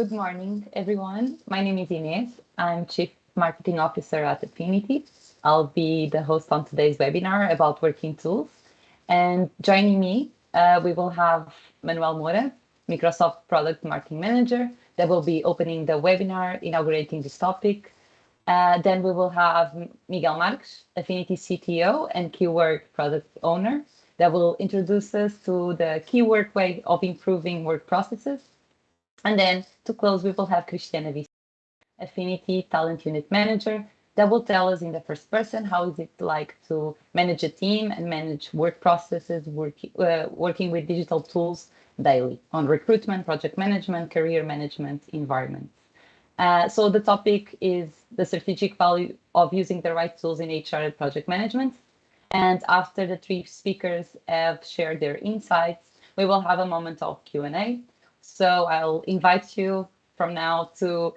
Good morning, everyone. My name is Inês. I'm Chief Marketing Officer at Affinity. I'll be the host on today's webinar about working tools. And joining me, we will have Manuel Moura, Microsoft Product Marketing Manager, that will be opening the webinar, inaugurating this topic. Then we will have Miguel Marques, Affinity CTO and Keywork Product Owner, that will introduce us to the Keywork way of improving work processes. And then to close, we will have Cristiana, Affinity Talent Unit Manager, that will tell us in the first person how is it like to manage a team and manage work processes, working with digital tools daily on recruitment, project management, career management environments. So the topic is the strategic value of using the right tools in HR and project management. And after the three speakers have shared their insights, we will have a moment of Q&A. So I'll invite you from now to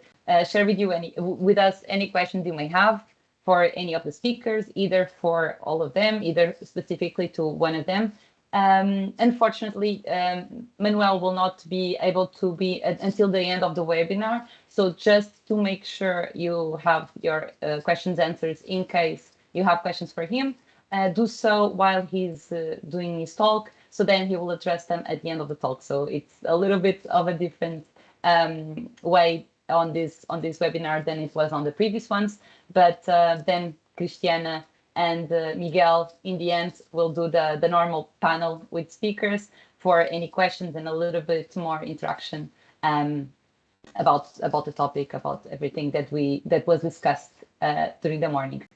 share with us any questions you may have for any of the speakers, either for all of them, either specifically to one of them. Unfortunately, Manuel will not be able to be until the end of the webinar. So just to make sure you have your questions answered in case you have questions for him, do so while he's doing his talk. So then he will address them at the end of the talk. So it's a little bit of a different way on this webinar than it was on the previous ones. But then Cristiana and Miguel, in the end, will do the normal panel with speakers for any questions and a little bit more interaction about the topic, about everything that was discussed during the morning.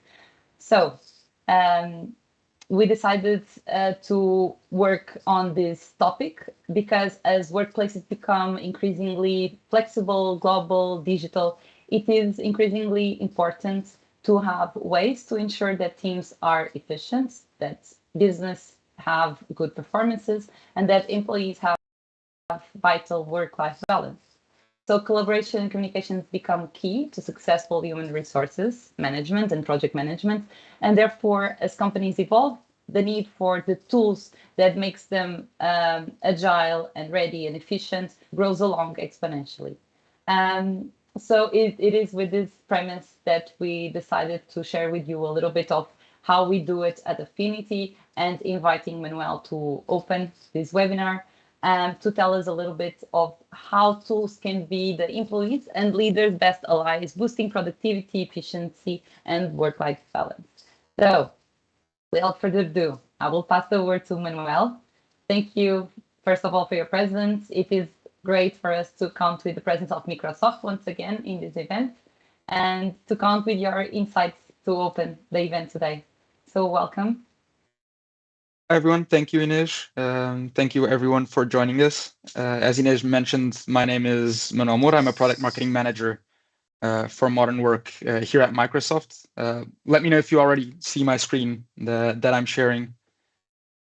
So we decided to work on this topic because as workplaces become increasingly flexible, global, digital, it is increasingly important to have ways to ensure that teams are efficient, that business have good performances, and that employees have vital work-life balance. So collaboration and communications become key to successful human resources management and project management. And therefore, as companies evolve, the need for the tools that makes them agile and ready and efficient grows along exponentially. So it is with this premise that we decided to share with you a little bit of how we do it at Affinity and inviting Manuel to open this webinar. To tell us a little bit of how tools can be the employees and leaders' best allies, boosting productivity, efficiency, and work-life balance. So, without further ado, I will pass the word to Manuel. Thank you, first of all, for your presence. It is great for us to count with the presence of Microsoft once again in this event and to count with your insights to open the event today. So, welcome. Hi, everyone. Thank you, Inês. Thank you, everyone, for joining us. As Inês mentioned, my name is Manuel Moura. I'm a product marketing manager for modern work here at Microsoft. Let me know if you already see my screen that I'm sharing.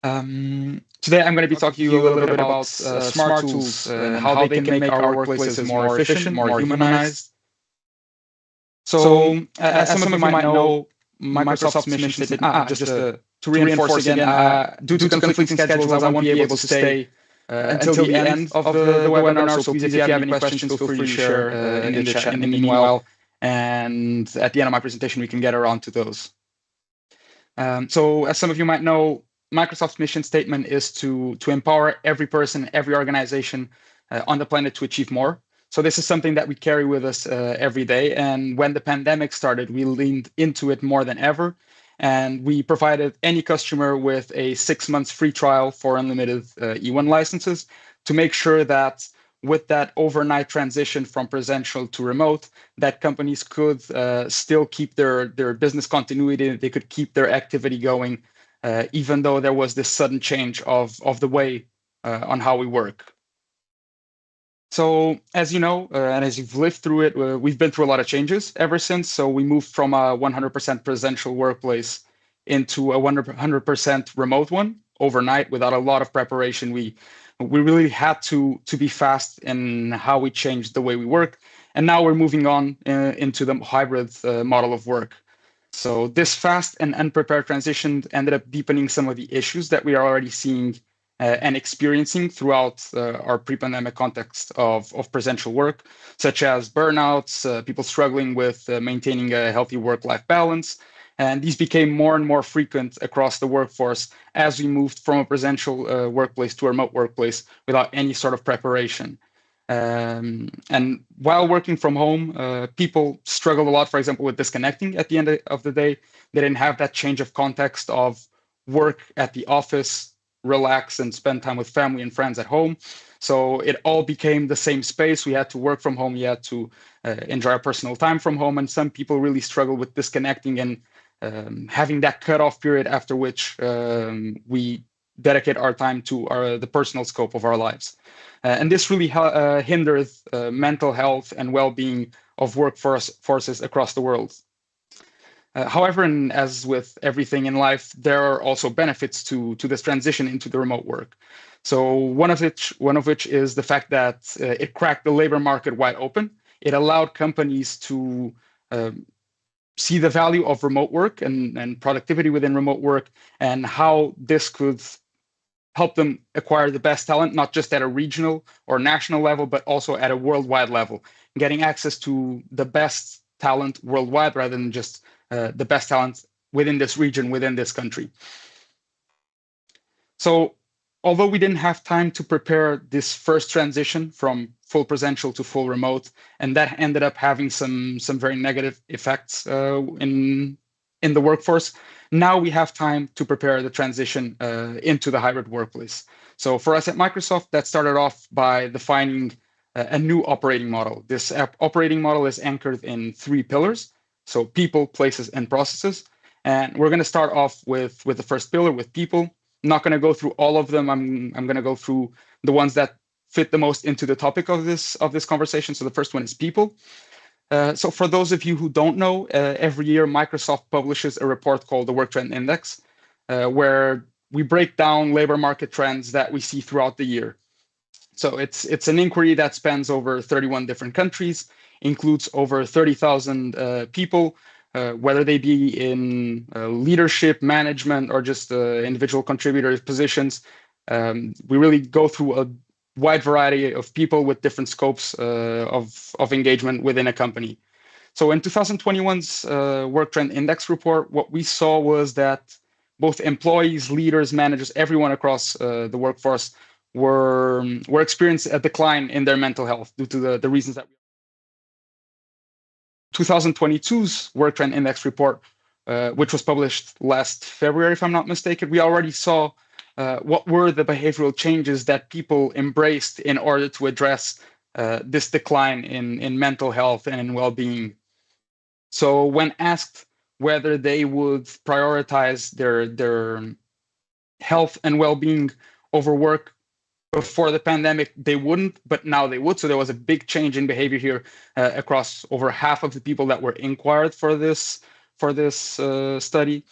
Today, I'm going to be talking to you a little bit about smart tools and how they can make our workplaces more efficient, more humanized. So, as some of you might know, Microsoft's mission statement, just to reinforce again, due to conflicting schedules, I won't be able to stay until the end of the webinar. So please, if you have any questions, feel free to share in the chat in the meanwhile. And at the end of my presentation, we can get around to those. So as some of you might know, Microsoft's mission statement is to empower every person, every organization on the planet to achieve more. So this is something that we carry with us every day. And when the pandemic started, we leaned into it more than ever. And we provided any customer with a 6 months free trial for unlimited E1 licenses to make sure that with that overnight transition from presential to remote, that companies could still keep their business continuity, they could keep their activity going, even though there was this sudden change of the way on how we work. So as you know, and as you've lived through it, we've been through a lot of changes ever since. So we moved from a 100% presential workplace into a 100% remote one overnight without a lot of preparation. We really had to be fast in how we changed the way we work. And now we're moving on into the hybrid model of work. So this fast and unprepared transition ended up deepening some of the issues that we are already seeing and experiencing throughout our pre-pandemic context of presential work, such as burnouts, people struggling with maintaining a healthy work-life balance. And these became more and more frequent across the workforce as we moved from a presential workplace to a remote workplace without any sort of preparation. And while working from home, people struggled a lot, for example, with disconnecting at the end of the day. They didn't have that change of context of work at the office, relax and spend time with family and friends at home. So it all became the same space. We had to work from home. We had to enjoy our personal time from home. And some people really struggled with disconnecting and having that cutoff period after which we dedicate our time to the personal scope of our lives. And this really hindered mental health and well-being of workforces across the world. However, and as with everything in life, there are also benefits to this transition into the remote work. So one of which is the fact that it cracked the labor market wide open. It allowed companies to see the value of remote work and productivity within remote work and how this could help them acquire the best talent, not just at a regional or national level, but also at a worldwide level, getting access to the best talent worldwide rather than just the best talent within this region, within this country. So although we didn't have time to prepare this first transition from full presential to full remote, and that ended up having some very negative effects in the workforce, now we have time to prepare the transition into the hybrid workplace. So for us at Microsoft, that started off by defining a new operating model. This operating model is anchored in 3 pillars. So people, places, and processes. And we're going to start off with the first pillar, with people. I'm not going to go through all of them. I'm going to go through the ones that fit the most into the topic of this conversation. So the first one is people. So for those of you who don't know, every year Microsoft publishes a report called the Work Trend Index, where we break down labor market trends that we see throughout the year. So it's an inquiry that spans over 31 different countries, includes over 30,000 people, whether they be in leadership, management, or just individual contributor positions. We really go through a wide variety of people with different scopes of engagement within a company. So in 2021's Work Trend Index report, what we saw was that both employees, leaders, managers, everyone across the workforce were experiencing a decline in their mental health due to the reasons that 2022's Work Trend Index report, which was published last February, if I'm not mistaken, we already saw what were the behavioral changes that people embraced in order to address this decline in mental health and in well-being. So when asked whether they would prioritize their health and well-being over work before the pandemic, they wouldn't, but now they would. So there was a big change in behavior here across over half of the people that were inquired for this study.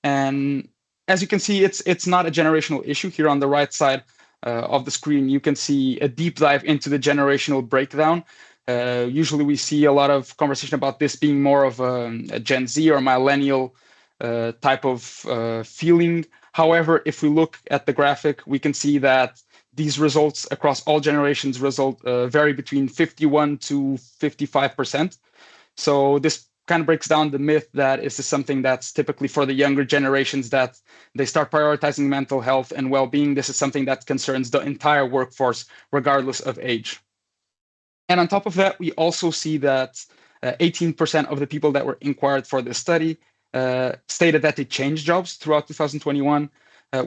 And as you can see, it's not a generational issue. Here on the right side of the screen, you can see a deep dive into the generational breakdown. Usually we see a lot of conversation about this being more of a Gen Z or millennial type of feeling. However, if we look at the graphic, we can see that these results across all generations vary between 51 to 55%. So this kind of breaks down the myth that this is something that's typically for the younger generations, that they start prioritizing mental health and well-being. This is something that concerns the entire workforce, regardless of age. And on top of that, we also see that 18% of the people that were inquired for this study stated that they changed jobs throughout 2021,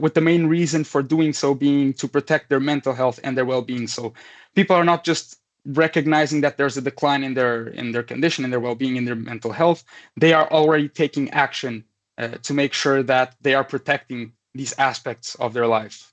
with the main reason for doing so being to protect their mental health and their well-being. So people are not just recognizing that there's a decline in their condition, in their well-being, in their mental health. They are already taking action to make sure that they are protecting these aspects of their life.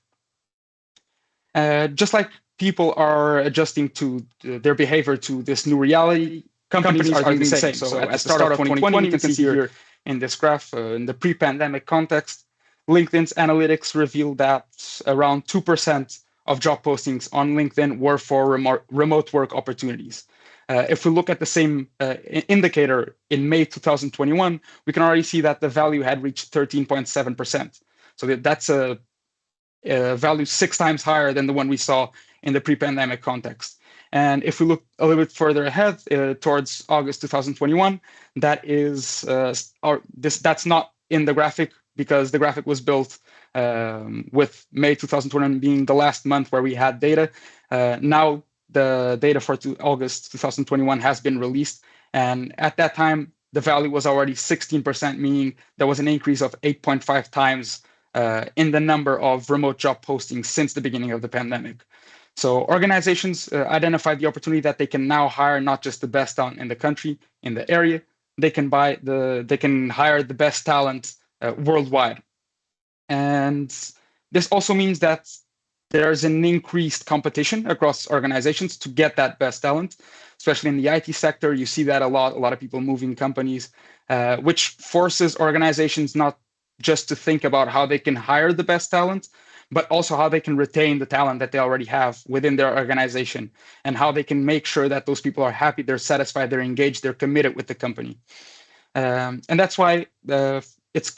Just like people are adjusting to their behavior to this new reality, companies are doing the same. So at the start of 2020, you can see here in this graph, in the pre-pandemic context, LinkedIn's analytics revealed that around 2% of job postings on LinkedIn were for remote work opportunities. If we look at the same indicator in May 2021, we can already see that the value had reached 13.7%. So that's a value 6 times higher than the one we saw in the pre-pandemic context. And if we look a little bit further ahead towards August 2021, that is that's not in the graphic, because the graphic was built with May 2021 being the last month where we had data. Now the data for August 2021 has been released, and at that time the value was already 16%, meaning there was an increase of 8.5 times in the number of remote job postings since the beginning of the pandemic. So organizations identified the opportunity that they can now hire not just the best talent in the country, in the area, they can hire the best talent worldwide. And this also means that there's an increased competition across organizations to get that best talent, especially in the IT sector. You see that a lot of people moving companies, which forces organizations not just to think about how they can hire the best talent, but also how they can retain the talent that they already have within their organization, and how they can make sure that those people are happy, they're satisfied, they're engaged, they're committed with the company. And that's why it's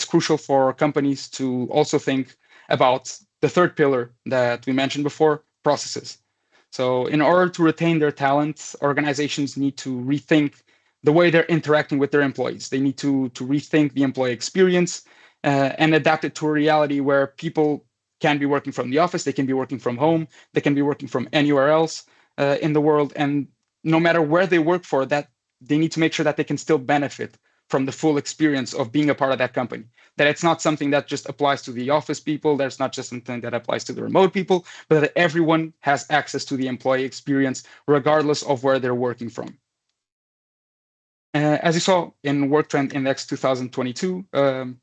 crucial for companies to also think about the third pillar that we mentioned before, processes. So in order to retain their talent, organizations need to rethink the way they're interacting with their employees. They need to rethink the employee experience and adapt it to a reality where people can be working from the office, they can be working from home, they can be working from anywhere else in the world. And no matter where they work for, that they need to make sure that they can still benefit from the full experience of being a part of that company. That it's not something that just applies to the office people, that's not just something that applies to the remote people, but that everyone has access to the employee experience regardless of where they're working from. As you saw in Work Trend Index 2022,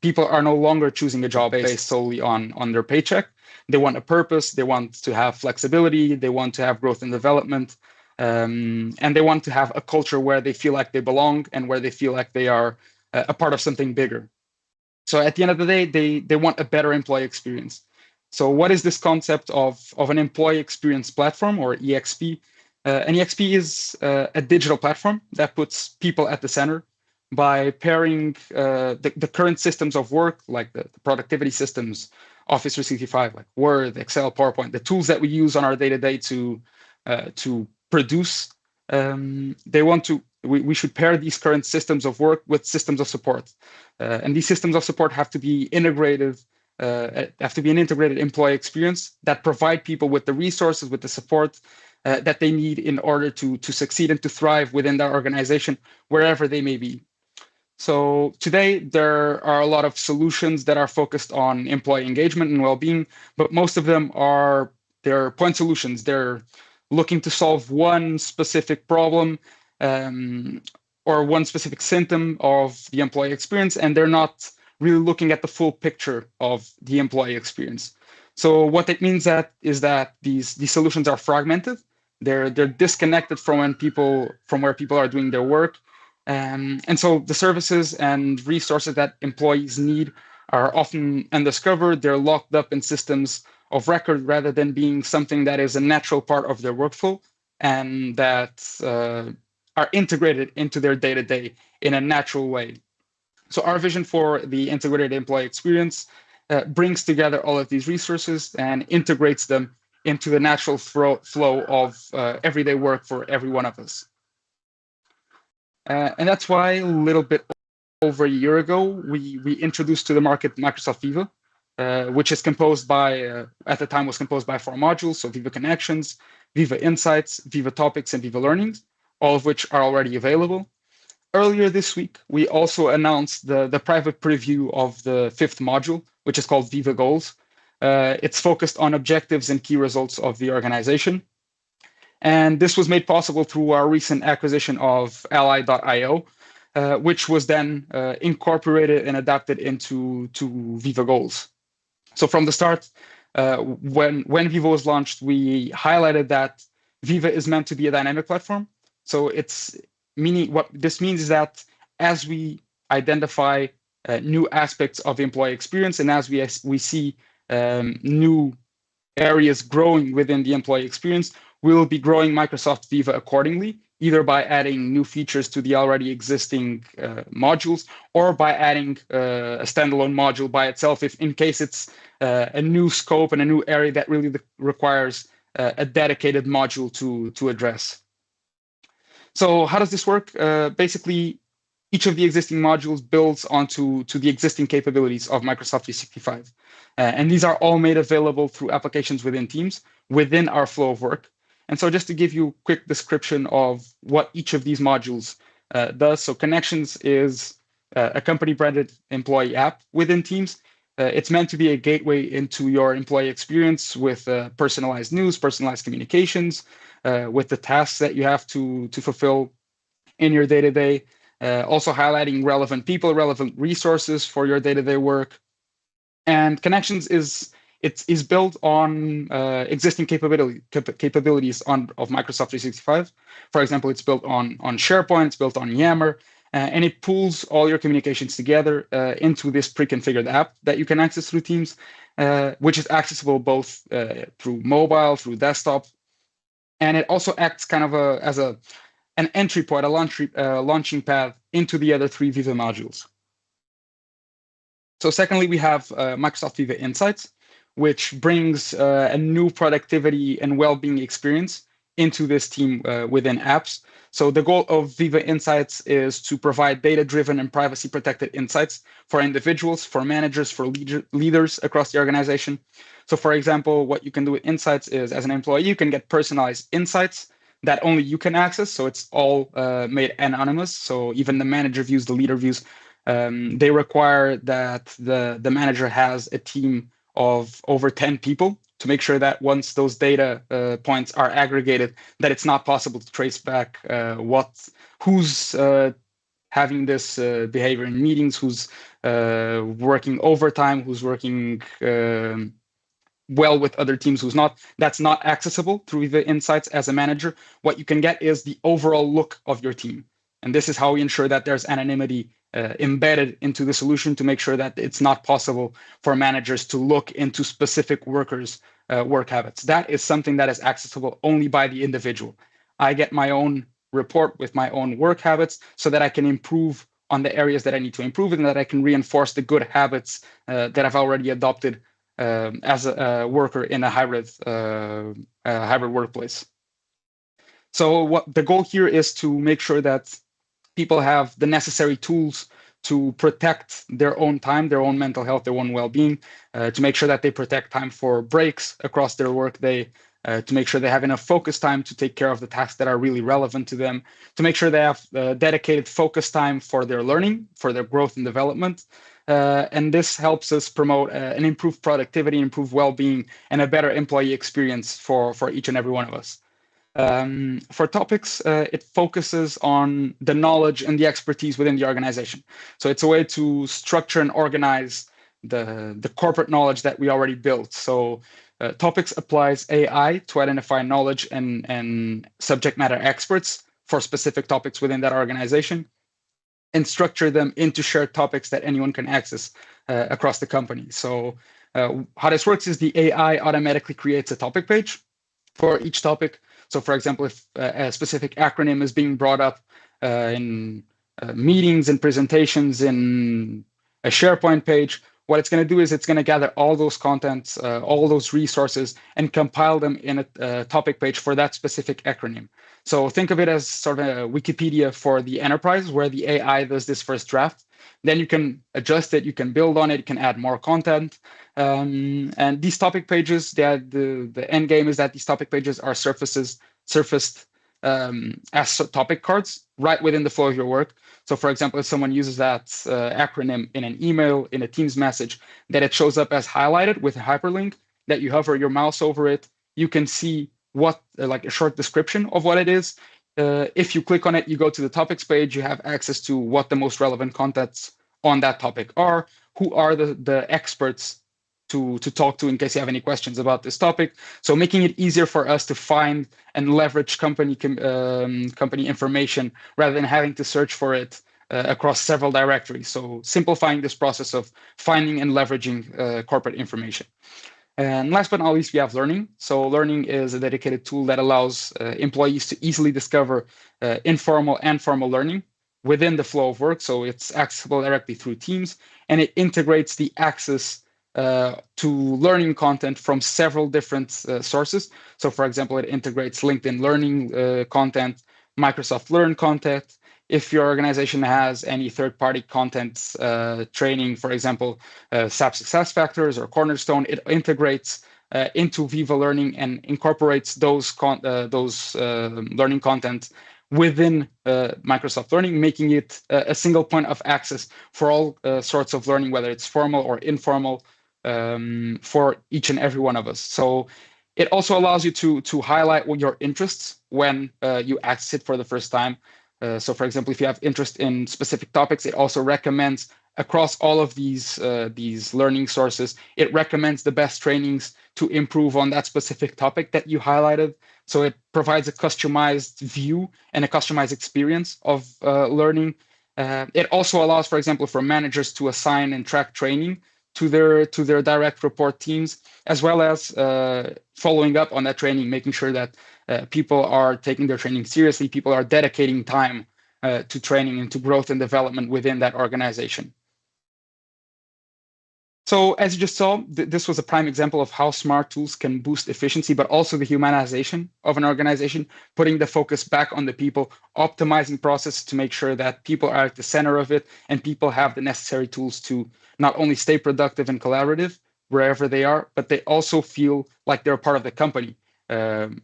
people are no longer choosing a job based solely on their paycheck. They want a purpose, they want to have flexibility, they want to have growth and development, and they want to have a culture where they feel like they belong and where they feel like they are a part of something bigger. So at the end of the day, they want a better employee experience. So what is this concept of an employee experience platform, or EXP? An EXP is a digital platform that puts people at the center by pairing the current systems of work, like the productivity systems, Office 365, like Word, Excel, PowerPoint, the tools that we use on our day-to-day to produce. We should pair these current systems of work with systems of support. And these systems of support have to be integrated, have to be an integrated employee experience that provide people with the resources, with the support that they need in order to succeed and to thrive within their organization, wherever they may be. So today, there are a lot of solutions that are focused on employee engagement and well-being, but most of them they're point solutions. They're looking to solve one specific problem or one specific symptom of the employee experience, and they're not really looking at the full picture of the employee experience. So what it means is that these solutions are fragmented. They're disconnected from where people are doing their work. And so the services and resources that employees need are often undiscovered. They're locked up in systems of record rather than being something that is a natural part of their workflow and that are integrated into their day-to-day in a natural way. So our vision for the integrated employee experience brings together all of these resources and integrates them into the natural flow of everyday work for every one of us. And that's why a little bit over a year ago, we introduced to the market Microsoft Viva, which is composed by, at the time was composed by 4 modules, so Viva Connections, Viva Insights, Viva Topics, and Viva Learnings, all of which are already available. Earlier this week, we also announced the private preview of the 5th module, which is called Viva Goals. It's focused on objectives and key results of the organization. And this was made possible through our recent acquisition of Ally.io, which was then incorporated and adapted into Viva Goals. So from the start, when Viva was launched, we highlighted that Viva is meant to be a dynamic platform. So what this means is that as we identify new aspects of the employee experience and as we see new areas growing within the employee experience, we will be growing Microsoft Viva accordingly, either by adding new features to the already existing modules, or by adding a standalone module by itself, if in case it's a new scope and a new area that really requires a dedicated module to address. So how does this work? Basically, each of the existing modules builds onto the existing capabilities of Microsoft 365. And these are all made available through applications within Teams, within our flow of work. And so just to give you a quick description of what each of these modules does. So Connections is a company-branded employee app within Teams. It's meant to be a gateway into your employee experience with personalized news, personalized communications, with the tasks that you have to fulfill in your day-to-day, also highlighting relevant people, relevant resources for your day-to-day work. And Connections is built on existing capabilities of Microsoft 365. For example, it's built on SharePoint, it's built on Yammer, and it pulls all your communications together into this pre-configured app that you can access through Teams, which is accessible both through mobile, through desktop, and it also acts kind of as an entry point, a launching pad into the other 3 Viva modules. So secondly, we have Microsoft Viva Insights, which brings a new productivity and well-being experience into this team within apps. So the goal of Viva Insights is to provide data-driven and privacy-protected insights for individuals, for managers, for leaders across the organization. So for example, what you can do with Insights is, as an employee, you can get personalized insights that only you can access. So it's all made anonymous. So even the manager views, the leader views, they require that the manager has a team of over 10 people to make sure that once those data points are aggregated, that it's not possible to trace back who's having this behavior in meetings, who's working overtime, who's working well with other teams, who's not. That's not accessible through the Insights as a manager. What you can get is the overall look of your team. And this is how we ensure that there's anonymity embedded into the solution to make sure that it's not possible for managers to look into specific workers' work habits. That is something that is accessible only by the individual. I get my own report with my own work habits so that I can improve on the areas that I need to improve and that I can reinforce the good habits that I've already adopted as a worker in a hybrid workplace. So what the goal here is to make sure that people have the necessary tools to protect their own time, their own mental health, their own well-being, to make sure that they protect time for breaks across their workday, to make sure they have enough focus time to take care of the tasks that are really relevant to them, to make sure they have dedicated focus time for their learning, for their growth and development. And this helps us promote an improved productivity, improved well-being, and a better employee experience for each and every one of us. For topics, it focuses on the knowledge and the expertise within the organization. So it's a way to structure and organize the corporate knowledge that we already built. So topics applies AI to identify knowledge and subject matter experts for specific topics within that organization, and structure them into shared topics that anyone can access across the company. So how this works is the AI automatically creates a topic page for each topic. So for example, if a specific acronym is being brought up in meetings and presentations in a SharePoint page, what it's going to do is it's going to gather all those contents, all those resources, and compile them in a topic page for that specific acronym. So think of it as sort of a Wikipedia for the enterprise, where the AI does this first draft. Then you can adjust it, you can build on it, you can add more content. And these topic pages, the end game is that these topic pages are surfaced as topic cards right within the flow of your work. So for example, if someone uses that acronym in an email, in a Teams message, that it shows up as highlighted with a hyperlink, that you hover your mouse over it, you can see what, like a short description of what it is. If you click on it, you go to the topics page, you have access to what the most relevant contents on that topic are, who are the experts to talk to in case you have any questions about this topic. So making it easier for us to find and leverage company information rather than having to search for it across several directories. So simplifying this process of finding and leveraging corporate information. And last but not least, we have learning. So learning is a dedicated tool that allows employees to easily discover informal and formal learning within the flow of work. So it's accessible directly through Teams, and it integrates the access to learning content from several different sources. So for example, it integrates LinkedIn Learning content, Microsoft Learn content. If your organization has any third-party content training, for example, SAP SuccessFactors or Cornerstone, it integrates into Viva Learning and incorporates those learning content within Microsoft Learning, making it a single point of access for all sorts of learning, whether it's formal or informal, for each and every one of us. So it also allows you to highlight your interests when you access it for the first time. So for example, if you have interest in specific topics, it also recommends across all of these learning sources, it recommends the best trainings to improve on that specific topic that you highlighted. So it provides a customized view and a customized experience of learning. It also allows, for example, for managers to assign and track training to their direct report teams, as well as following up on that training, making sure that people are taking their training seriously, people are dedicating time to training and to growth and development within that organization. So as you just saw, this was a prime example of how smart tools can boost efficiency, but also the humanization of an organization, putting the focus back on the people, optimizing processes to make sure that people are at the center of it and people have the necessary tools to not only stay productive and collaborative wherever they are, but they also feel like they're part of the company,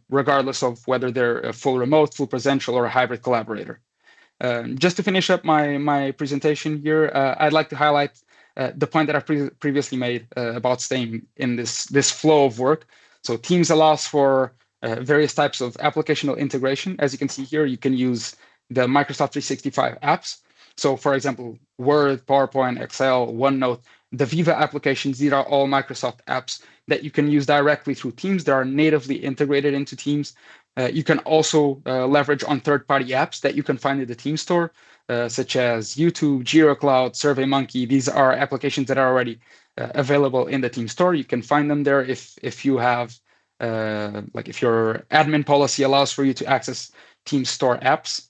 regardless of whether they're a full remote, full presential, or a hybrid collaborator. Just to finish up my presentation here, I'd like to highlight the point that I previously made about staying in this flow of work. So Teams allows for various types of applicational integration. As you can see here, you can use the Microsoft 365 apps. So for example, Word, PowerPoint, Excel, OneNote, the Viva applications, these are all Microsoft apps that you can use directly through Teams. They are natively integrated into Teams. You can also leverage on third-party apps that you can find in the Team store, such as YouTube, Jira Cloud, SurveyMonkey. These are applications that are already available in the Team store. You can find them there if you have, if your admin policy allows for you to access Team store apps.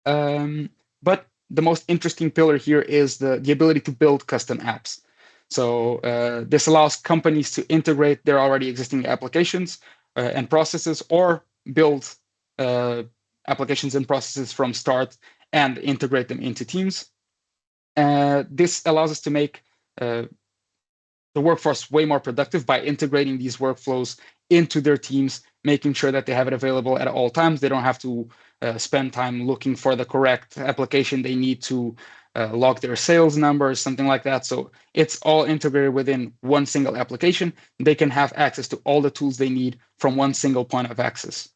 But the most interesting pillar here is the ability to build custom apps. So this allows companies to integrate their already existing applications and processes, or build applications and processes from start and integrate them into Teams. This allows us to make the workforce way more productive by integrating these workflows into their teams, making sure that they have it available at all times. They don't have to spend time looking for the correct application they need to log their sales numbers, something like that. So it's all integrated within one single application. They can have access to all the tools they need from one single point of access.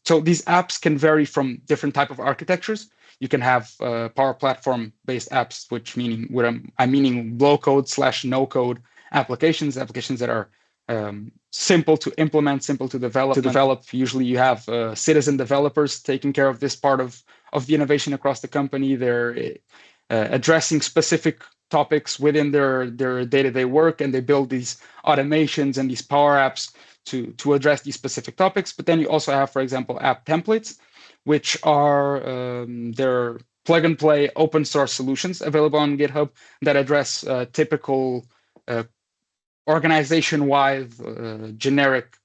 So these apps can vary from different type of architectures. You can have Power Platform-based apps, which I'm meaning low-code / no-code applications that are simple to implement, simple to develop. Usually you have citizen developers taking care of this part of the innovation across the company. They're addressing specific topics within their day-to-day work, and they build these automations and these Power Apps to address these specific topics. But then you also have, for example, app templates, which are their plug-and-play open source solutions available on GitHub that address typical organization-wide generic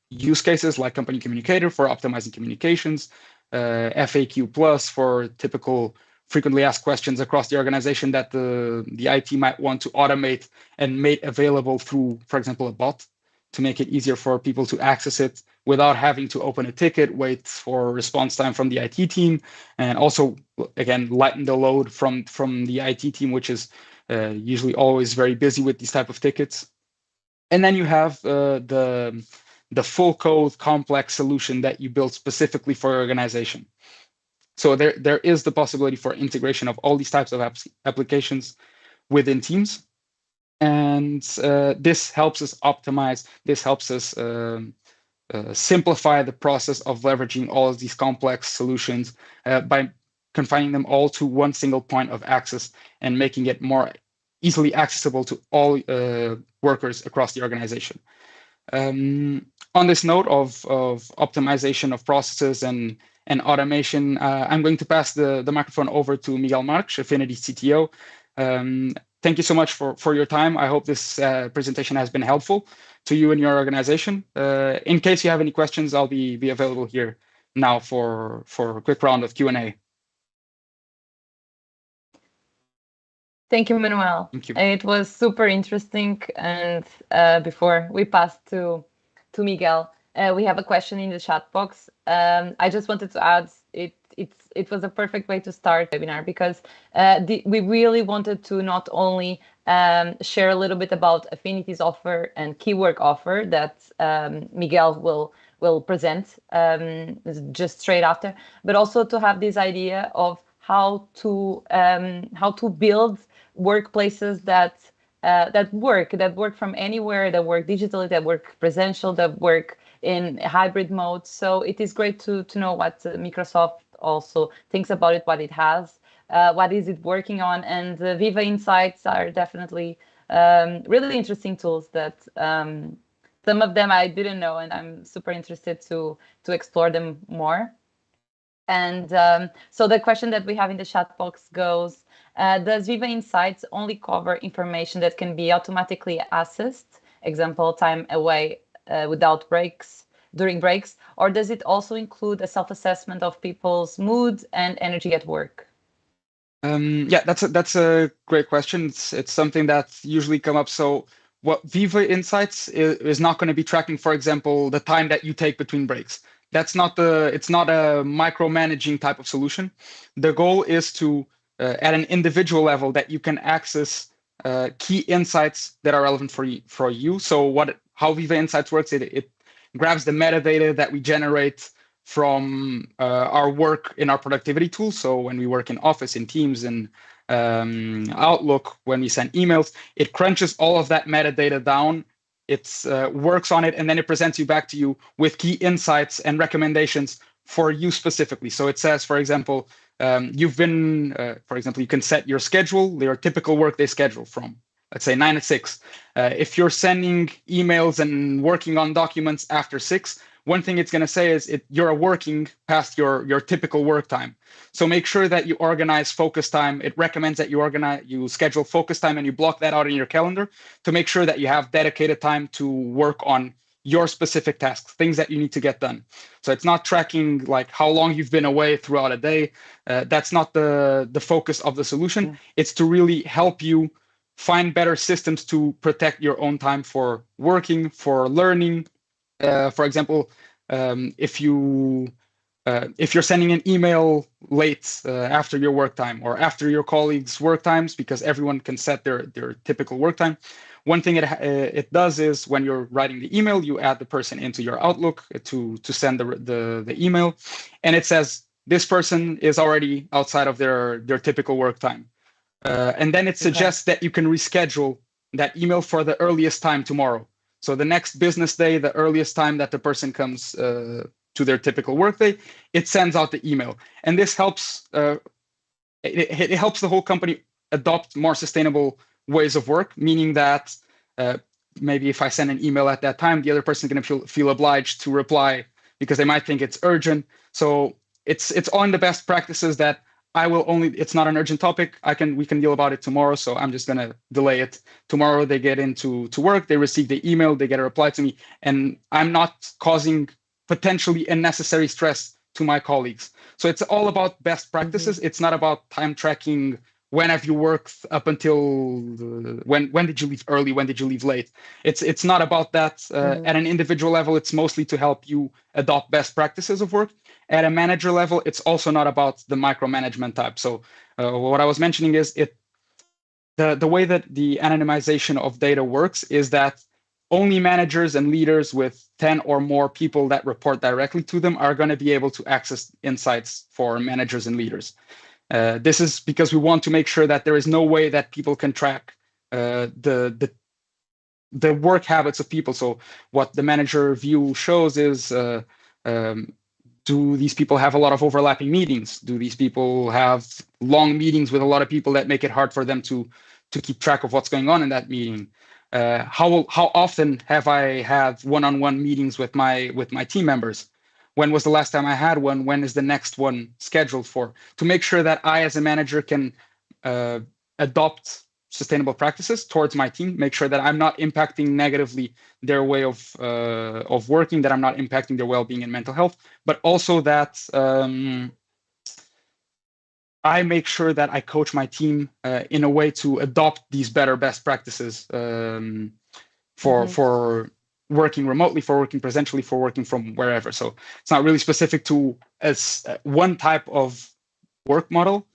use cases, like Company Communicator for optimizing communications, FAQ Plus for typical frequently asked questions across the organization that the IT might want to automate and make available through, for example, a bot, to make it easier for people to access it without having to open a ticket, wait for response time from the IT team, and also, again, lighten the load from the IT team, which is usually always very busy with these type of tickets. And then you have the full code complex solution that you build specifically for your organization. So there is the possibility for integration of all these types of applications within Teams. And this helps us optimize, this helps us simplify the process of leveraging all of these complex solutions by confining them all to one single point of access and making it more easily accessible to all workers across the organization. On this note of optimization of processes and automation, I'm going to pass the microphone over to Miguel Marques, Affinity CTO. Thank you so much for your time. I hope this presentation has been helpful to you and your organization. In case you have any questions, I'll be available here now for a quick round of Q&A. Thank you, Manuel. Thank you. It was super interesting. And before we pass to Miguel, we have a question in the chat box. I just wanted to add, it was a perfect way to start the webinar, because we really wanted to not only share a little bit about Affinity's offer and Keywork offer that Miguel will present just straight after, but also to have this idea of how to build workplaces that work from anywhere, that work digitally, that work presential, that work in hybrid mode. So it is great to know what Microsoft also thinks about it, what it has, what is it working on, and Viva Insights are definitely really interesting tools that some of them I didn't know, and I'm super interested to explore them more. And so the question that we have in the chat box goes, does Viva Insights only cover information that can be automatically assessed, example, time away without breaks, during breaks, or does it also include a self-assessment of people's mood and energy at work? Yeah, that's a great question. It's something that usually come up. So what Viva Insights is not going to be tracking, for example, the time that you take between breaks. It's not a micromanaging type of solution. The goal is to, at an individual level, that you can access key insights that are relevant for you. So how Viva Insights works, it grabs the metadata that we generate from our work in our productivity tools. So when we work in Office, in Teams, and Outlook, when we send emails, it crunches all of that metadata down. It works on it, and then it presents you back to you with key insights and recommendations for you specifically. So it says, for example, you can set your schedule, your typical workday schedule from, let's say, 9 to 6. If you're sending emails and working on documents after 6, one thing it's going to say is you're working past your typical work time. So make sure that you organize focus time. It recommends that you schedule focus time and you block that out in your calendar to make sure that you have dedicated time to work on your specific tasks, things that you need to get done. So it's not tracking like how long you've been away throughout a day. That's not the focus of the solution. Yeah. It's to really help you find better systems to protect your own time for working, for learning. For example, if you're sending an email late after your work time or after your colleagues' work times, because everyone can set their typical work time, one thing it does is when you're writing the email, you add the person into your Outlook to send the email, and it says this person is already outside of their typical work time, and then it suggests that you can reschedule that email for the earliest time tomorrow. So the next business day, the earliest time that the person comes to their typical workday, it sends out the email. And this helps, it helps the whole company adopt more sustainable ways of work, meaning that maybe if I send an email at that time, the other person is going to feel obliged to reply because they might think it's urgent. So it's on the best practices that it's not an urgent topic. We can deal about it tomorrow. So I'm just going to delay it. Tomorrow they get into work, they receive the email, they get a reply to me, and I'm not causing potentially unnecessary stress to my colleagues. So it's all about best practices. Mm-hmm. It's not about time tracking. When have you worked up until when did you leave early? When did you leave late? It's not about that. Mm-hmm. At an individual level, it's mostly to help you adopt best practices of work. At a manager level, it's also not about the micromanagement type. So what I was mentioning is the way that the anonymization of data works is that only managers and leaders with 10 or more people that report directly to them are going to be able to access insights for managers and leaders. This is because we want to make sure that there is no way that people can track the work habits of people. So what the manager view shows is, do these people have a lot of overlapping meetings? Do these people have long meetings with a lot of people that make it hard for them to to keep track of what's going on in that meeting. How often have I had one-on-one meetings with my team members? When was the last time I had one? When is the next one scheduled for? To make sure that I, as a manager, can adopt sustainable practices towards my team, make sure that I'm not impacting negatively their way of working, that I'm not impacting their well-being and mental health, but also that I make sure that I coach my team in a way to adopt these better best practices for working remotely, for working presentially, for working from wherever. So it's not really specific to as one type of work model.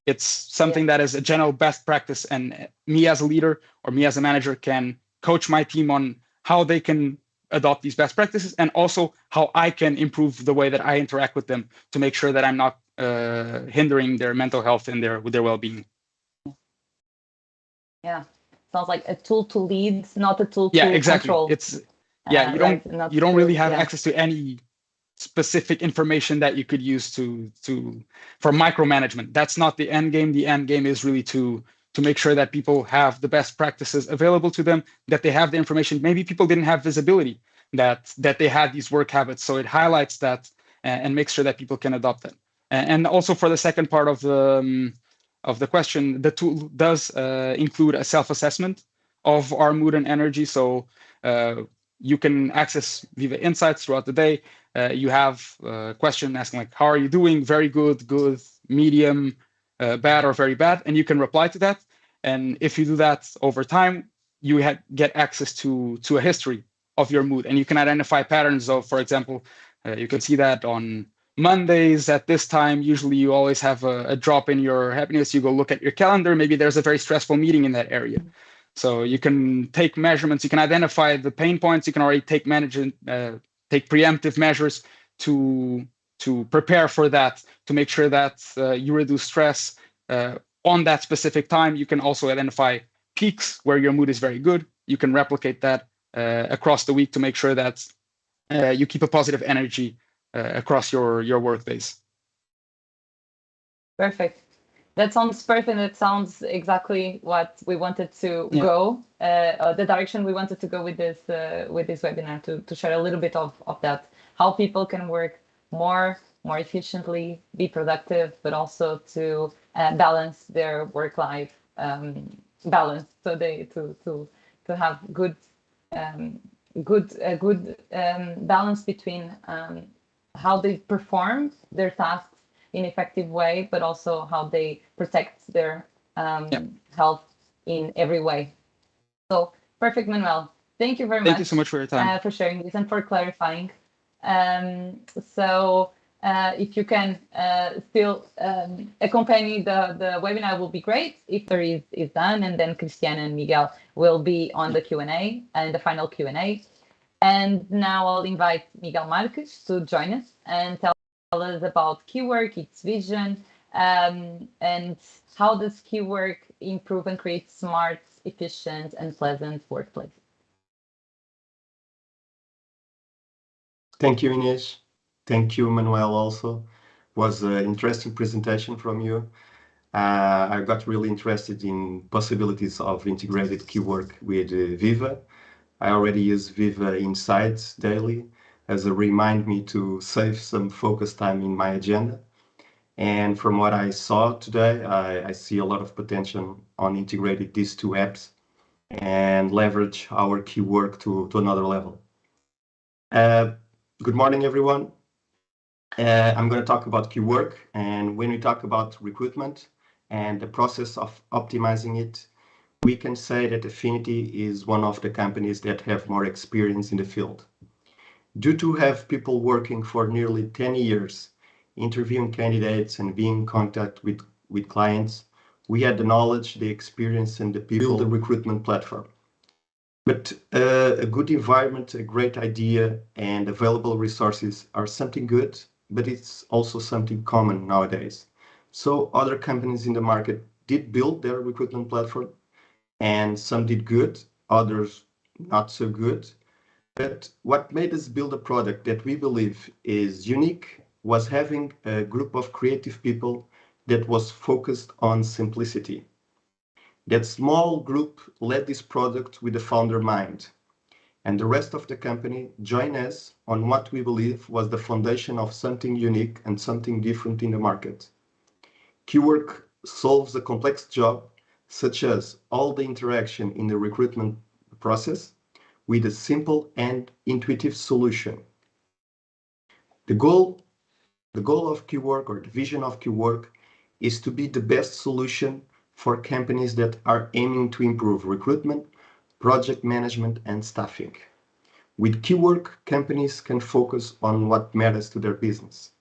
It's something that is a general best practice, and me as a leader or me as a manager can coach my team on how they can adopt these best practices, and also how I can improve the way that I interact with them to make sure that I'm not hindering their mental health and their well-being. Yeah, sounds like a tool to lead, not a tool yeah, to exactly. control. It's you don't really have access to any specific information that you could use for micromanagement. That's not the end game. The end game is really to make sure that people have the best practices available to them, that they have the information. Maybe people didn't have visibility that they had these work habits, so it highlights that and makes sure that people can adopt it. And also for the second part of the question, the tool does include a self-assessment of our mood and energy. So you can access Viva Insights throughout the day. You have a question asking like, how are you doing? Very good, good, medium, bad, or very bad. And you can reply to that. And if you do that over time, you get access to a history of your mood. And you can identify patterns of, for example, you can see that on Mondays at this time, usually you always have a drop in your happiness. You go look at your calendar. Maybe there's a very stressful meeting in that area. So you can take measurements. You can identify the pain points. You can already take preemptive measures to prepare for that, to make sure that you reduce stress on that specific time. You can also identify peaks where your mood is very good. You can replicate that across the week to make sure that you keep a positive energy across your work days. Perfect. That sounds perfect. That sounds exactly what we wanted to go, the direction we wanted to go with this webinar, to share a little bit of that, how people can work more efficiently, be productive, but also to balance their work-life balance, so they to have good balance between how they perform their tasks in effective way, but also how they protect their health in every way. So perfect, Manuel. Thank you very much. Thank you so much for your time. For sharing this and for clarifying. So if you can still accompany the webinar, will be great. If there is done, and then Cristiana and Miguel will be on the Q&A and the final Q&A. And now I'll invite Miguel Marques to join us and tell us about Keywork, its vision, and how does Keywork improve and create smart, efficient, and pleasant workplace. Thank you, Inês. Thank you, Manuel, also. It was an interesting presentation from you. I got really interested in possibilities of integrated Keywork with Viva. I already use Viva Insights daily as a remind me to save some focus time in my agenda. And from what I saw today, I see a lot of potential on integrating these two apps and leverage our Keywork to another level. Good morning, everyone. I'm going to talk about Keywork, and when we talk about recruitment and the process of optimizing it, we can say that Affinity is one of the companies that have more experience in the field. Due to have people working for nearly 10 years, interviewing candidates and being in contact with clients, we had the knowledge, the experience, and the people build a recruitment platform. But a good environment, a great idea, and available resources are something good, but it's also something common nowadays. So other companies in the market did build their recruitment platform, and some did good, others not so good. But what made us build a product that we believe is unique was having a group of creative people that was focused on simplicity. That small group led this product with the founder mind, and the rest of the company joined us on what we believe was the foundation of something unique and something different in the market. Keywork solves a complex job, such as all the interaction in the recruitment process, with a simple and intuitive solution. The goal of Keywork, or the vision of Keywork, is to be the best solution for companies that are aiming to improve recruitment, project management, and staffing. With Keywork, companies can focus on what matters to their business.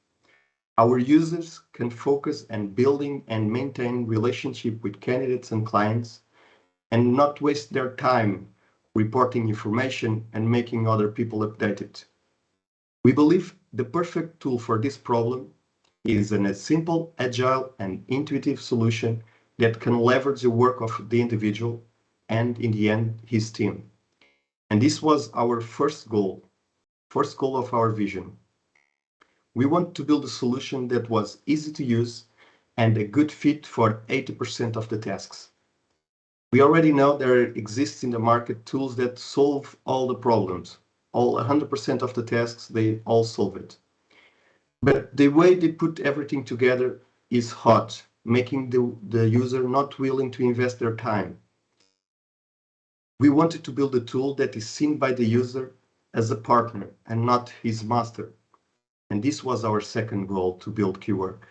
Our users can focus on building and maintaining relationship with candidates and clients, and not waste their time reporting information and making other people update it. We believe the perfect tool for this problem is a simple, agile, and intuitive solution that can leverage the work of the individual and, in the end, his team. And this was our first goal of our vision. We want to build a solution that was easy to use and a good fit for 80% of the tasks. We already know there exists in the market tools that solve all the problems. All 100% of the tasks, they all solve it. But the way they put everything together is hard, making the user not willing to invest their time. We wanted to build a tool that is seen by the user as a partner and not his master. And this was our second goal to build Keywork.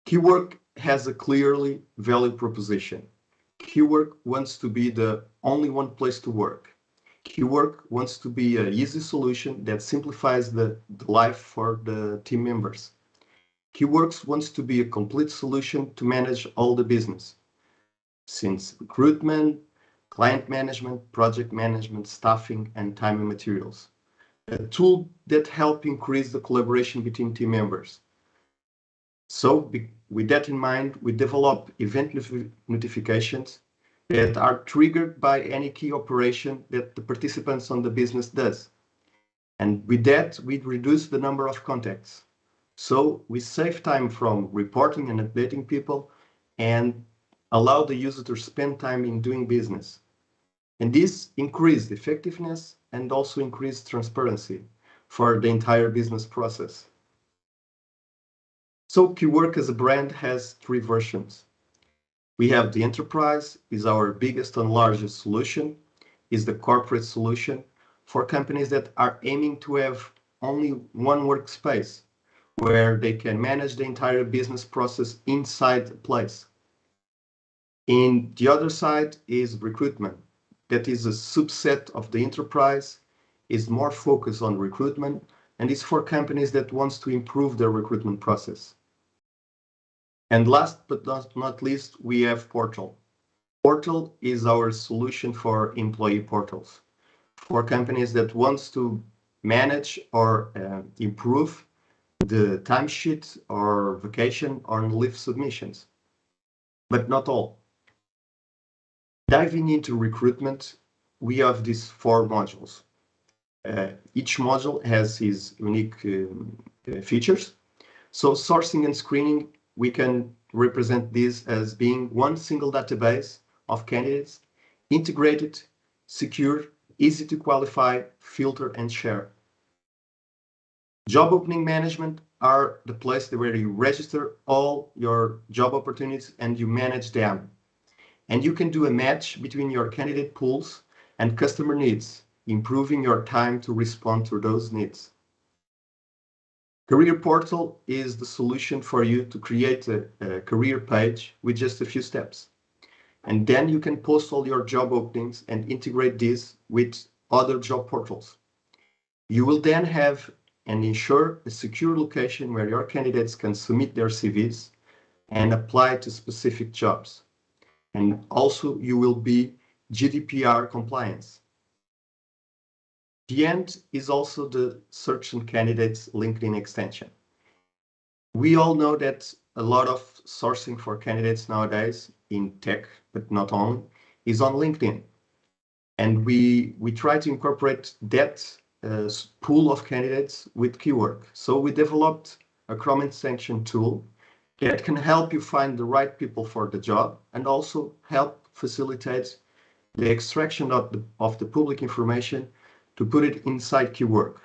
Keywork has a clearly value proposition. Keywork wants to be the only one place to work. Keywork wants to be an easy solution that simplifies the life for the team members. Keyworks wants to be a complete solution to manage all the business, since recruitment, client management, project management, staffing, and time and materials. A tool that helps increase the collaboration between team members. So with that in mind, we develop event notifications that are triggered by any key operation that the participants on the business does. And with that, we reduce the number of contacts. So we save time from reporting and updating people and allow the user to spend time in doing business. And this increased effectiveness and also increased transparency for the entire business process. So Keywork as a brand has three versions. We have the enterprise, is our biggest and largest solution, is the corporate solution for companies that are aiming to have only one workspace where they can manage the entire business process inside a place. In the other side is recruitment. That is a subset of the enterprise, is more focused on recruitment, and is for companies that wants to improve their recruitment process. And last but not least, we have Portal. Portal is our solution for employee portals, for companies that wants to manage or improve the timesheet or vacation or leave submissions, but not all. Diving into recruitment, we have these four modules. Each module has its unique features. So sourcing and screening, we can represent this as being one single database of candidates, integrated, secure, easy to qualify, filter, and share. Job opening management are the place where you register all your job opportunities and you manage them. And you can do a match between your candidate pools and customer needs, improving your time to respond to those needs. Career Portal is the solution for you to create a career page with just a few steps. And then you can post all your job openings and integrate this with other job portals. You will then have and ensure a secure location where your candidates can submit their CVs and apply to specific jobs. And also you will be GDPR compliance. The end is also the search and candidates LinkedIn extension. We all know that a lot of sourcing for candidates nowadays in tech, but not only, is on LinkedIn. And we try to incorporate that pool of candidates with Keywork. So we developed a Chrome extension tool that can help you find the right people for the job and also help facilitate the extraction of the public information to put it inside Keywork.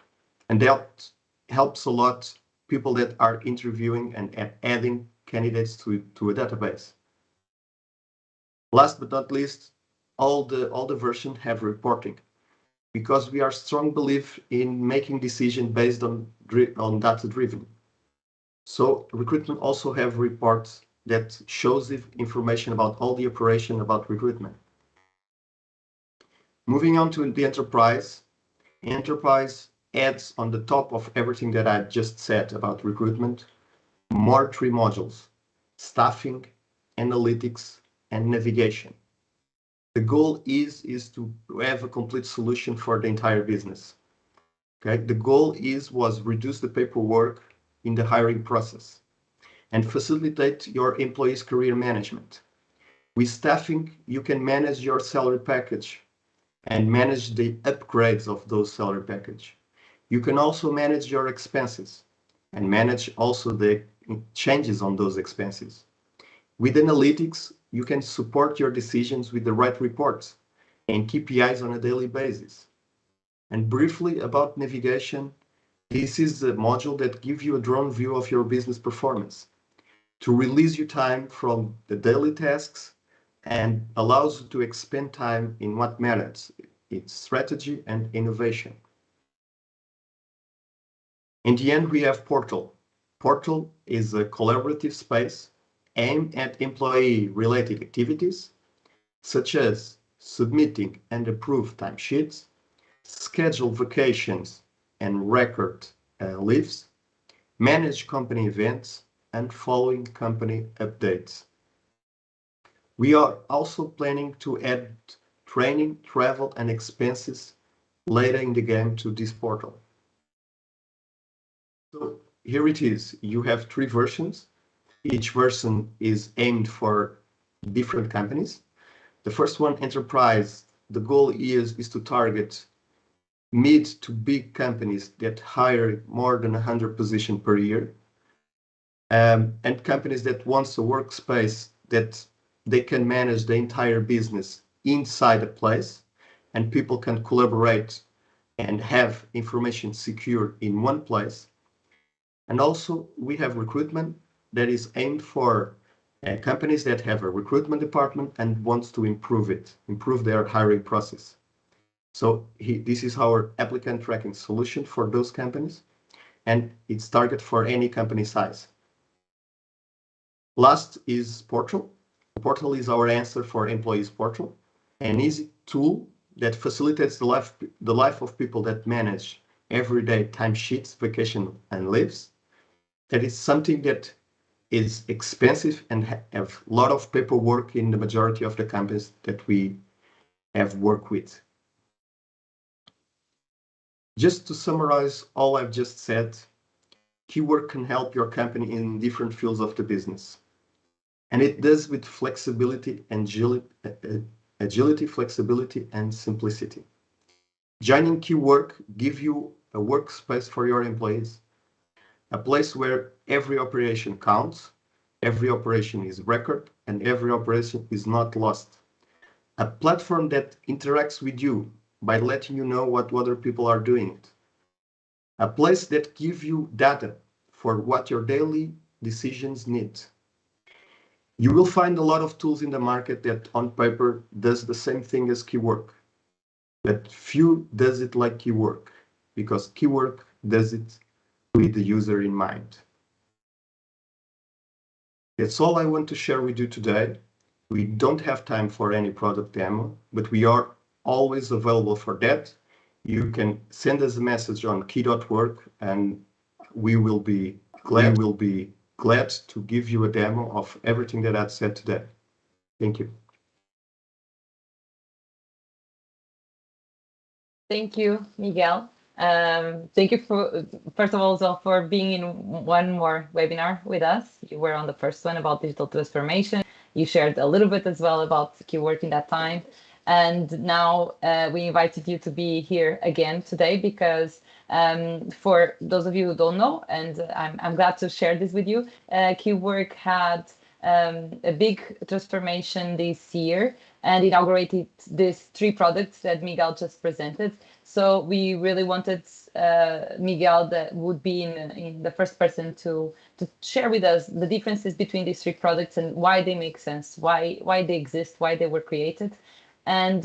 And that helps a lot people that are interviewing and adding candidates to a database. Last but not least, all the versions have reporting, because we are strong belief in making decisions based on data driven. So recruitment also have reports that shows the information about all the operation about recruitment. Moving on to the enterprise. Enterprise adds on the top of everything that I just said about recruitment, more 3 modules: staffing, analytics, and navigation. The goal is to have a complete solution for the entire business. Okay, the goal was reduce the paperwork in the hiring process and facilitate your employees' career management. With staffing, you can manage your salary package and manage the upgrades of those salary package. You can also manage your expenses and manage also the changes on those expenses. With analytics, you can support your decisions with the right reports and KPIs on a daily basis. And briefly about navigation, this is the module that gives you a drone view of your business performance to release your time from the daily tasks and allows you to expend time in what matters. It's strategy and innovation. In the end, we have Portal. Portal is a collaborative space aimed at employee-related activities, such as submitting and approve timesheets, schedule vacations and record leaves, manage company events, and following company updates. We are also planning to add training, travel, and expenses later in the game to this portal. So here it is. You have 3 versions. Each version is aimed for different companies. The first one, enterprise, the goal is to target mid to big companies that hire more than 100 positions per year, and companies that wants a workspace that they can manage the entire business inside a place, and people can collaborate and have information secure in one place. And also we have recruitment that is aimed for companies that have a recruitment department and wants to improve their hiring process. So this is our applicant tracking solution for those companies, and it's target for any company size. Last is Portal. Portal is our answer for employees portal, an easy tool that facilitates the life of people that manage everyday timesheets, vacation, and leaves. That is something that is expensive and have a lot of paperwork in the majority of the companies that we have worked with. Just to summarize all I've just said, Keywork can help your company in different fields of the business. And it does with flexibility, agility, flexibility, and simplicity. Joining Keywork gives you a workspace for your employees, a place where every operation counts, every operation is recorded, and every operation is not lost. A platform that interacts with you by letting you know what other people are doing. A place that gives you data for what your daily decisions need. You will find a lot of tools in the market that on paper does the same thing as Keywork, but few does it like Keywork, because Keywork does it with the user in mind. That's all I want to share with you today. We don't have time for any product demo, but we are always available for that. You can send us a message on key.work and we will be glad to give you a demo of everything that I've said today. Thank you. Thank you, Miguel. Thank you first of all for being in one more webinar with us. You were on the first one about digital transformation. You shared a little bit as well about Keywork in that time. And now we invited you to be here again today because For those of you who don't know, and I'm glad to share this with you, Keywork had a big transformation this year and inaugurated these 3 products that Miguel just presented. So we really wanted Miguel, that would be in the first person to share with us the differences between these 3 products and why they make sense, why they exist, why they were created, and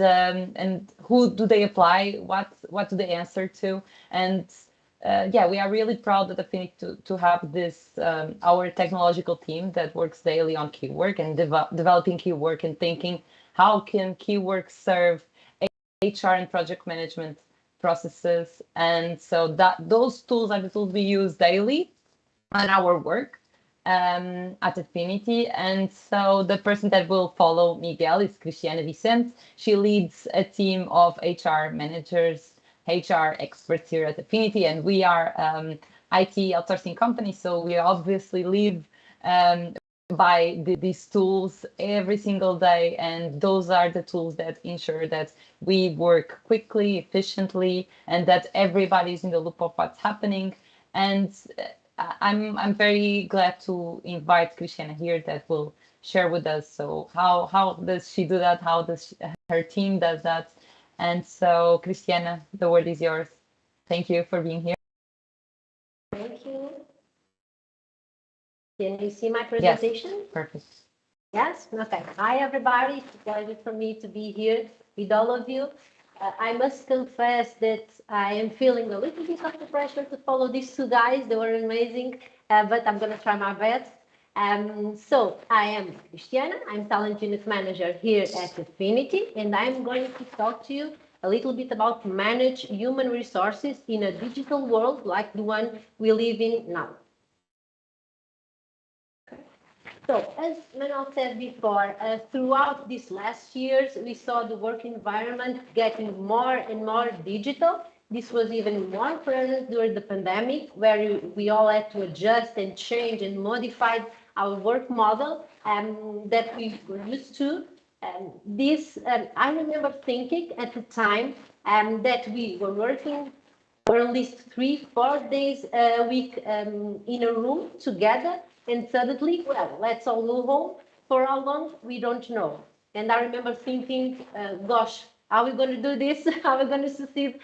who do they apply, what do they answer to, and yeah, we are really proud at Affinity to have this our technological team that works daily on Keywork and developing Keywork and thinking how can Keywork serve HR and project management processes. And so that those tools are the tools we use daily on our work at Affinity. And so the person that will follow Miguel is Cristiana Vicente. She leads a team of HR managers, HR experts here at Affinity, and we are IT outsourcing company, so we obviously live by these tools every single day, and those are the tools that ensure that we work quickly, efficiently, and that everybody's in the loop of what's happening. And I'm very glad to invite Cristiana here that will share with us. So how does she do that? How does her team does that? And so, Cristiana, the word is yours. Thank you for being here. Thank you. Can you see my presentation? Yes, perfect. Yes? Okay. Hi, everybody. It's a pleasure for me to be here with all of you. I must confess that I am feeling a little bit of the pressure to follow these 2 guys. They were amazing, but I'm going to try my best. So I am Cristiana. I'm talent unit manager here at Affinity, and I'm going to talk to you a little bit about manage human resources in a digital world like the one we live in now. So, as Manuel said before, throughout these last years, we saw the work environment getting more and more digital. This was even more present during the pandemic, where we all had to adjust and change and modify our work model that we were used to. I remember thinking at the time that we were working for at least 3-4 days a week in a room together, and suddenly, well, let's all go home. For how long? We don't know. And I remember thinking, gosh, are we going to do this? Are we going to succeed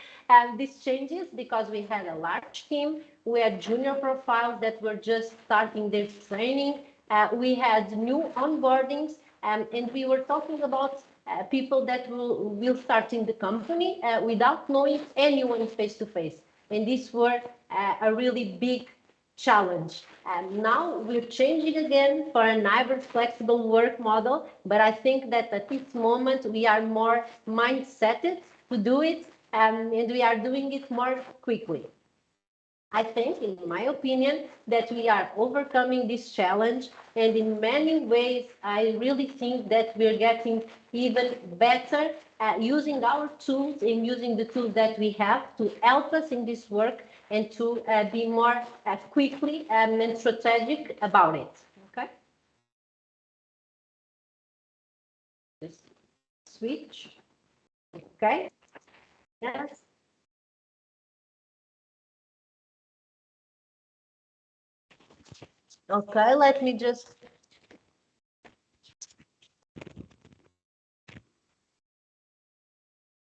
these changes? Because we had a large team, we had junior profiles that were just starting their training, we had new onboardings, and we were talking about people that will start in the company without knowing anyone face to face. And these were a really big challenge. And now we're changing again for a hybrid flexible work model, but I think that at this moment we are more mindseted to do it, and we are doing it more quickly. I think, in my opinion, that we are overcoming this challenge, and in many ways, I really think that we're getting even better at using our tools and using the tools that we have to help us in this work and to be more quickly and strategic about it. Okay. Just switch. Okay. Yes. Okay, let me just.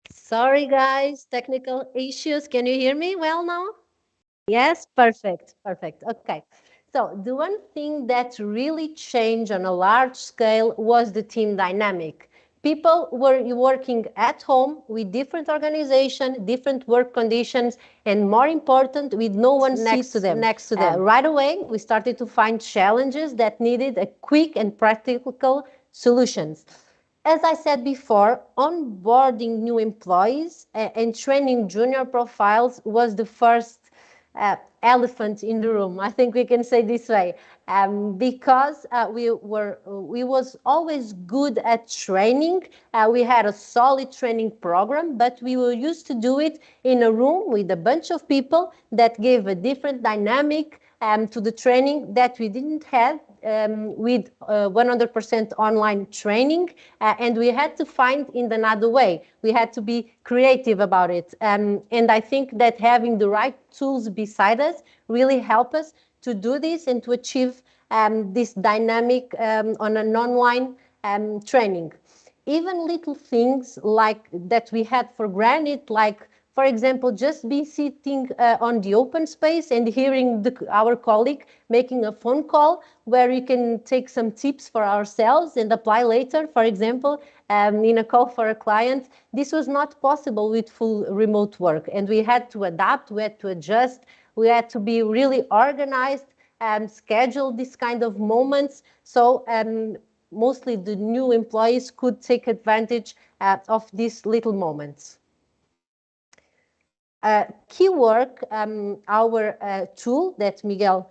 Sorry, guys, technical issues. Can you hear me well now? Yes, perfect, perfect. Okay. So the one thing that really changed on a large scale was the team dynamic. People were working at home with different organization, different work conditions, and more important, with no one next to them. Right away, we started to find challenges that needed a quick and practical solutions. As I said before, onboarding new employees and training junior profiles was the first elephant in the room. I think we can say this way, because we was always good at training. We had a solid training program, but we were used to do it in a room with a bunch of people that gave a different dynamic to the training that we didn't have with 100% online training, and we had to find in another way. We had to be creative about it. And I think that having the right tools beside us really help us to do this and to achieve this dynamic on an online training. Even little things like that we had for granted, like, for example, just be sitting on the open space and hearing our colleague making a phone call where you can take some tips for ourselves and apply later, for example, in a call for a client. This was not possible with full remote work, and we had to adapt, we had to adjust, we had to be really organized and schedule this kind of moments. So mostly the new employees could take advantage of these little moments. Keywork, our tool that Miguel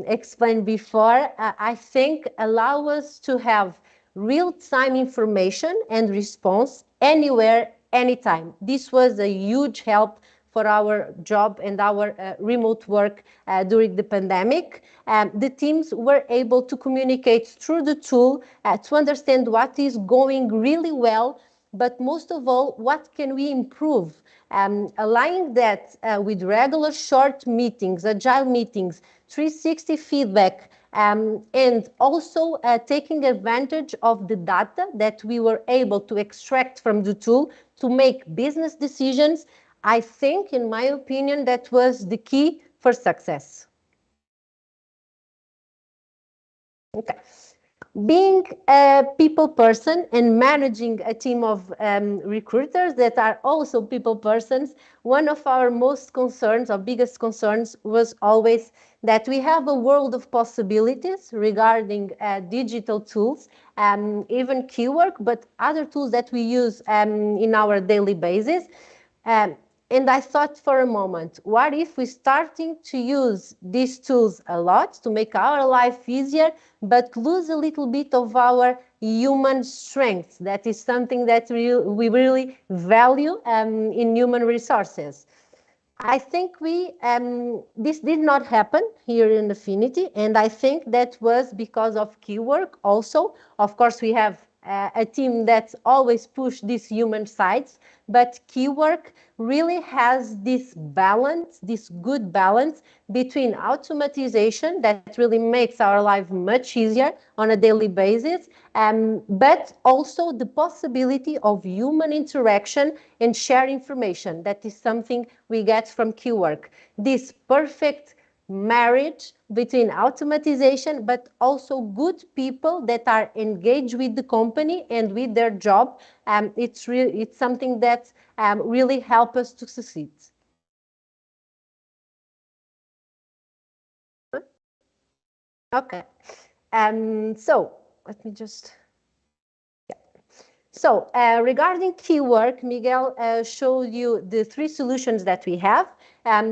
explained before, I think allow us to have real-time information and response anywhere, anytime. This was a huge help for our job and our remote work during the pandemic. The teams were able to communicate through the tool to understand what is going really well, but most of all, what can we improve? Aligning that with regular short meetings, agile meetings, 360 feedback, and also taking advantage of the data that we were able to extract from the tool to make business decisions. I think, in my opinion, that was the key for success. Okay. Being a people person and managing a team of recruiters that are also people persons, one of our most concerns, our biggest concerns, was always that we have a world of possibilities regarding digital tools, even Keywork, but other tools that we use in our daily basis. And I thought for a moment, what if we're starting to use these tools a lot to make our life easier, but lose a little bit of our human strength? That is something that we really value in human resources. I think this did not happen here in Affinity, and I think that was because of Keywork also. Of course, we have a team that's always pushed these human sides, but Keywork really has this balance, this good balance between automatization that really makes our life much easier on a daily basis, but also the possibility of human interaction and share information. That is something we get from Keywork. This perfect marriage between automatization but also good people that are engaged with the company and with their job. It's something that really helps us to succeed. Okay, so let me just. So regarding Keywork, Miguel showed you the three solutions that we have.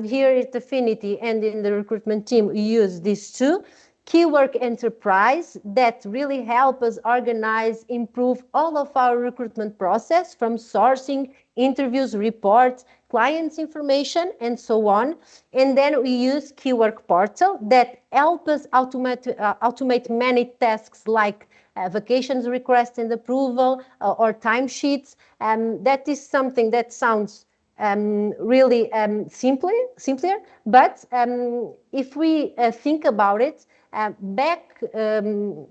Here at Affinity and in the recruitment team, we use these two. Keywork Enterprise that really help us organize, improve all of our recruitment process from sourcing, interviews, reports, clients information, and so on. And then we use Keywork Portal that help us automate many tasks like vacations request and approval or timesheets. That is something that sounds really simpler, but if we think about it,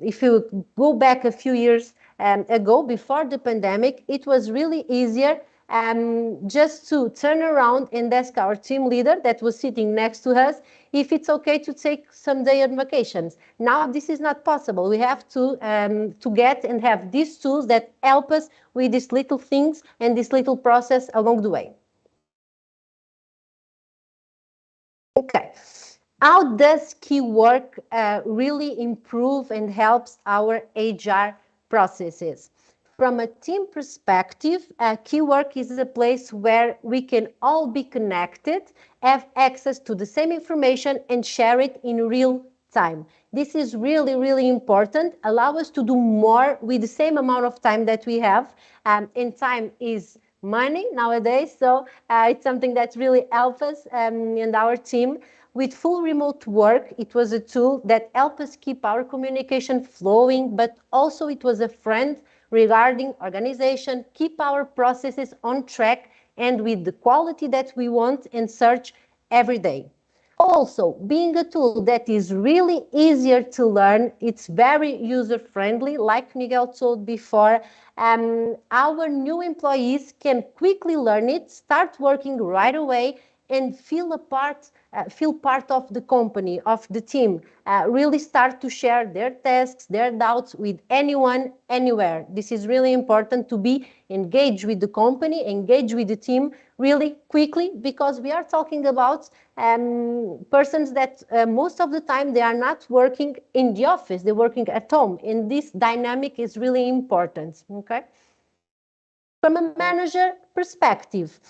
if you go back a few years ago, before the pandemic, it was really easier just to turn around and ask our team leader that was sitting next to us if it's okay to take some day on vacations. Now this is not possible. We have to get and have these tools that help us with these little things and this little process along the way. Okay. How does Keywork really improve and helps our HR processes? From a team perspective, Keywork is a place where we can all be connected, have access to the same information and share it in real time. This is really, really important. Allow us to do more with the same amount of time that we have. And time is money nowadays, so it's something that really helps us and our team. with full remote work, it was a tool that helped us keep our communication flowing, but also it was a friend regarding organization, keep our processes on track and with the quality that we want and search every day. Also, being a tool that is really easier to learn, it's very user-friendly, like Miguel told before. Our new employees can quickly learn it, start working right away, and feel part of the company, of the team, really start to share their tasks, their doubts with anyone, anywhere. This is really important to be engaged with the company, engaged with the team really quickly, because we are talking about persons that most of the time they are not working in the office, they're working at home, and this dynamic is really important, okay? From a manager perspective,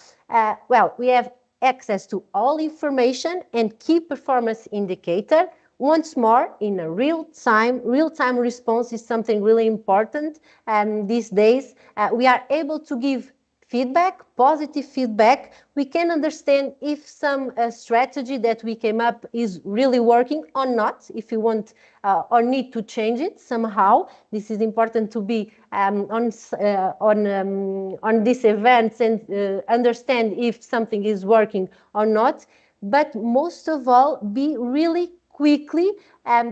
well, we have access to all information and key performance indicator. Once more, in a real-time response is something really important. These days, we are able to give feedback, positive feedback. We can understand if some strategy that we came up is really working or not, if you want or need to change it somehow. This is important to be on these events and understand if something is working or not. But most of all, be really quickly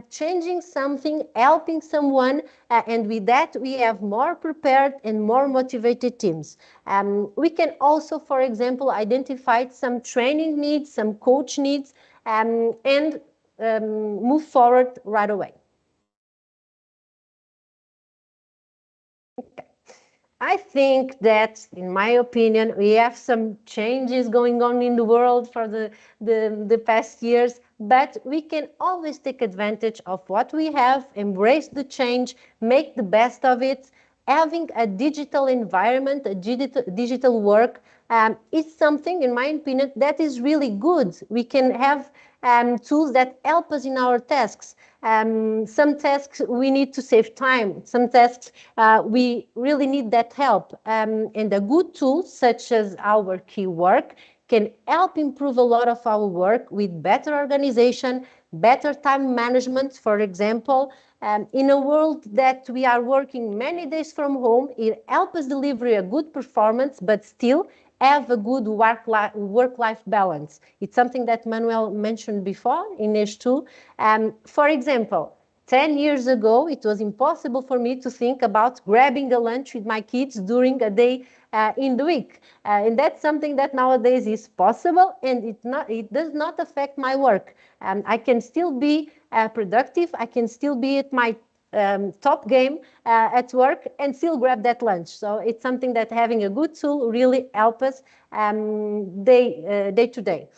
changing something, helping someone, and with that we have more prepared and more motivated teams. We can also, for example, identify some training needs, some coach needs, and move forward right away. Okay. I think that, in my opinion, we have some changes going on in the world for the past years, but we can always take advantage of what we have, embrace the change, make the best of it. Having a digital environment, a digital work is something, in my opinion, that is really good. We can have tools that help us in our tasks. Some tasks we need to save time. Some tasks we really need that help. And a good tool such as our Keywork can help improve a lot of our work with better organization, better time management, for example. In a world that we are working many days from home, it helps us deliver a good performance, but still have a good work-life balance. It's something that Manuel mentioned before, Inês too. For example, 10 years ago, it was impossible for me to think about grabbing a lunch with my kids during a day in the week. And that's something that nowadays is possible, and it does not affect my work. I can still be productive, I can still be at my top game at work and still grab that lunch. So it's something that having a good tool really helps us day to day.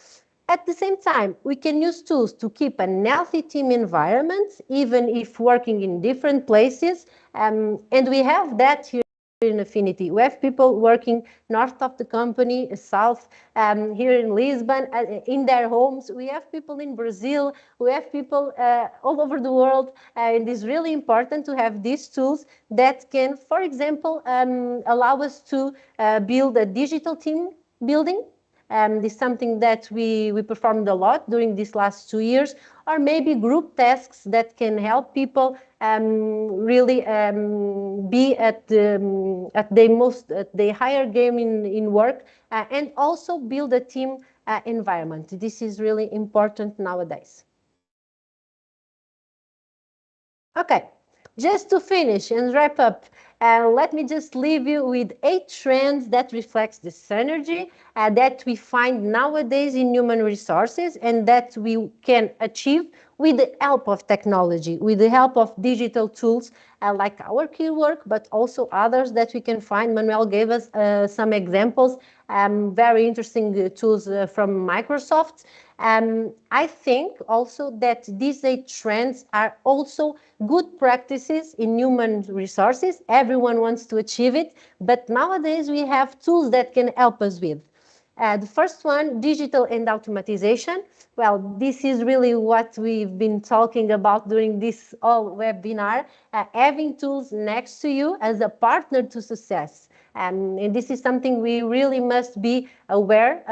At the same time, we can use tools to keep a healthy team environment, even if working in different places. And we have that here in Affinity. We have people working north of the company, south, here in Lisbon, in their homes. We have people in Brazil. We have people all over the world. And it's really important to have these tools that can, for example, allow us to build a digital team building. This is something that we performed a lot during these last 2 years, or maybe group tasks that can help people really be at the higher game in work, and also build a team environment. This is really important nowadays. Okay, just to finish and wrap up, let me just leave you with 8 trends that reflects the synergy that we find nowadays in human resources and that we can achieve with the help of technology, with the help of digital tools like our Keywork, but also others that we can find. Manuel gave us some examples, very interesting tools from Microsoft. I think also that these 8 trends are also good practices in human resources. Everyone wants to achieve it, but nowadays we have tools that can help us with. The first one, digital and automatization. Well, this is really what we've been talking about during this whole webinar, having tools next to you as a partner to success. And this is something we really must be aware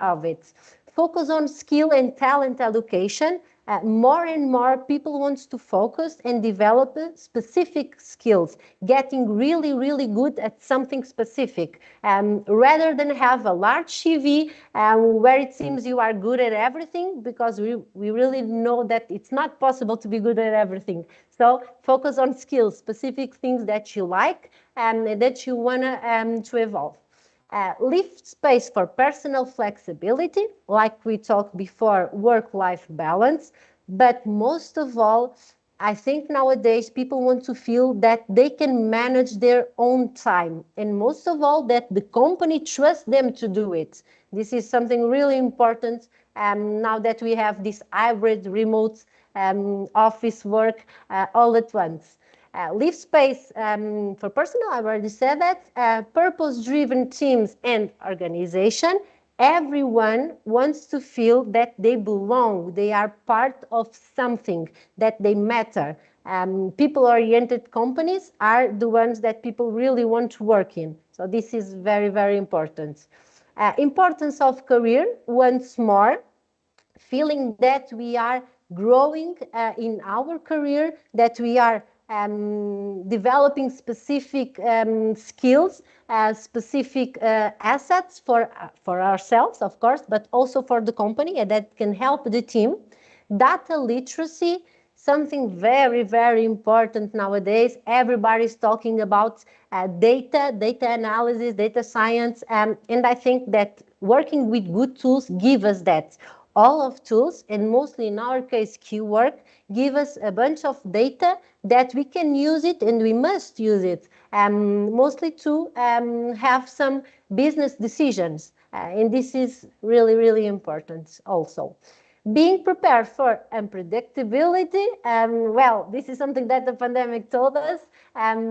of it. focus on skill and talent allocation. More and more people want to focus and develop specific skills, getting really, really good at something specific, rather than have a large CV where it seems you are good at everything, because we really know that it's not possible to be good at everything. So focus on skills, specific things that you like and that you want to evolve. Leave space for personal flexibility, like we talked before, work-life balance. But most of all, I think nowadays people want to feel that they can manage their own time. And most of all, that the company trusts them to do it. This is something really important now that we have this hybrid remote office work all at once. Leave space for personal, I already said that. Purpose-driven teams and organization. Everyone wants to feel that they belong, they are part of something, that they matter. People-oriented companies are the ones that people really want to work in. So this is very, very important. Importance of career, once more, feeling that we are growing in our career, that we are developing specific skills, specific assets for ourselves, of course, but also for the company, and that can help the team. Data literacy, something very, very important nowadays. Everybody's talking about data analysis, data science, and I think that working with good tools give us that. All of tools, and mostly in our case Keywork, give us a bunch of data that we can use it, and we must use it, mostly to have some business decisions. And this is really, really important also. Being prepared for unpredictability. Well, this is something that the pandemic told us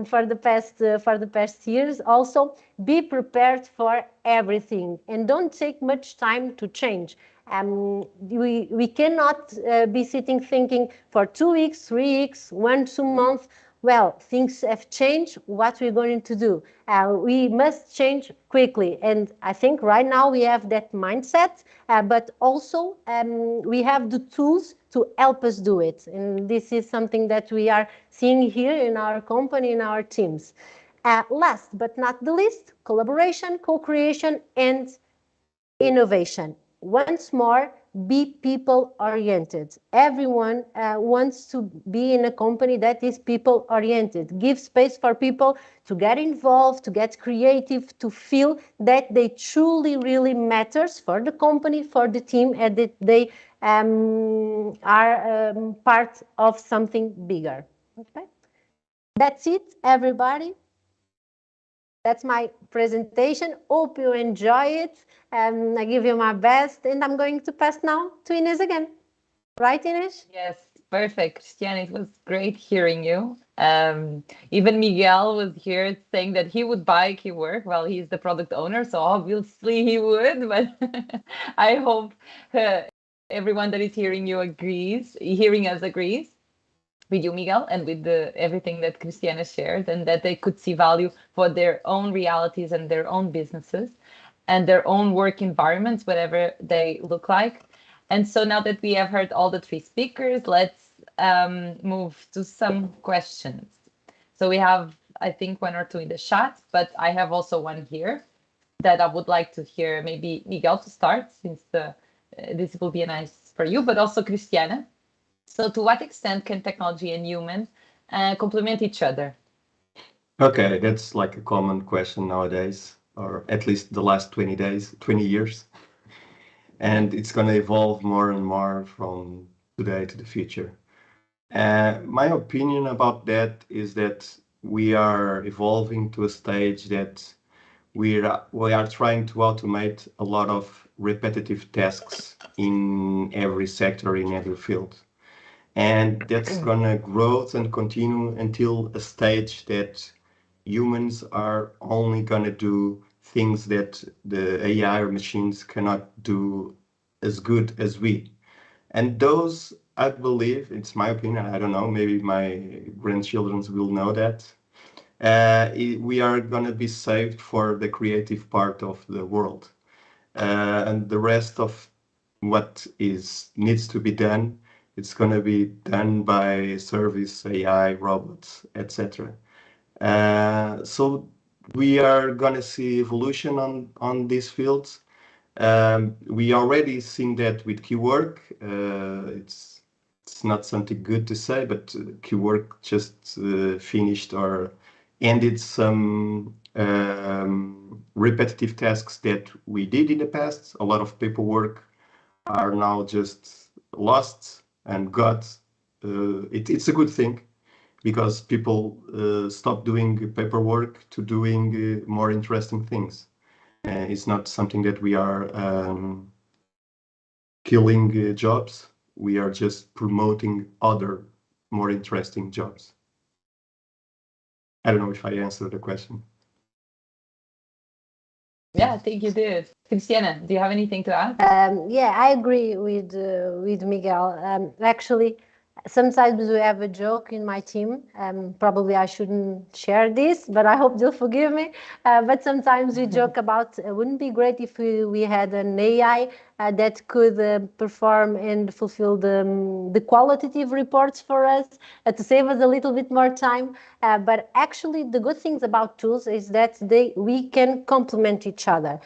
for the past years. Also, be prepared for everything and don't take much time to change. We cannot be sitting thinking for 2 weeks, 3 weeks, 1-2 months. Well, things have changed. What we're going to do? We must change quickly, and I think right now we have that mindset, but also we have the tools to help us do it, and this is something that we are seeing here in our company, in our teams. Last but not the least, collaboration, co-creation, and innovation. Once more, be people-oriented. Everyone wants to be in a company that is people-oriented. Give space for people to get involved, to get creative, to feel that they truly, really matters for the company, for the team, and that they are part of something bigger. Okay? That's it, everybody. That's my presentation. Hope you enjoy it. I give you my best, and I'm going to pass now to Inês again. Right, Inês? Yes, perfect, Cristiana. It was great hearing you. Even Miguel was here saying that he would buy Keywork. Well, he's the product owner, so obviously he would. But I hope everyone that is hearing us agrees with you, Miguel, and with everything that Cristiana shared, and that they could see value for their own realities and their own businesses and their own work environments, whatever they look like. And so now that we have heard all the three speakers, let's move to some questions. So we have, I think, 1 or 2 in the chat, but I have also one here that I would like to hear maybe Miguel to start, since this will be nice for you, but also Cristiana. So to what extent can technology and human complement each other? Okay, that's like a common question nowadays, or at least the last 20 years. And it's going to evolve more and more from today to the future. My opinion about that is that we are evolving to a stage that we are trying to automate a lot of repetitive tasks in every sector, in every field. And that's going to grow and continue until a stage that humans are only going to do things that the AI or machines cannot do as good as we. And those, I believe, it's my opinion, I don't know, maybe my grandchildren will know that, we are going to be saved for the creative part of the world. And the rest of what needs to be done, it's going to be done by service, AI, robots, etc. So we are going to see evolution on these fields. We already seen that with Keywork. It's not something good to say, but Keywork just finished or ended some repetitive tasks that we did in the past. A lot of paperwork are now just lost and got. It's a good thing because people stop doing paperwork to doing more interesting things. It's not something that we are killing jobs. We are just promoting other more interesting jobs. I don't know if I answered the question. Yeah, I think you did. Cristiana, do you have anything to add? Yeah, I agree with Miguel. Actually, sometimes we have a joke in my team. Probably I shouldn't share this, but I hope they'll forgive me. But sometimes we joke about wouldn't it be great if we had an AI that could perform and fulfill the qualitative reports for us to save us a little bit more time. But actually, the good things about tools is that we can complement each other.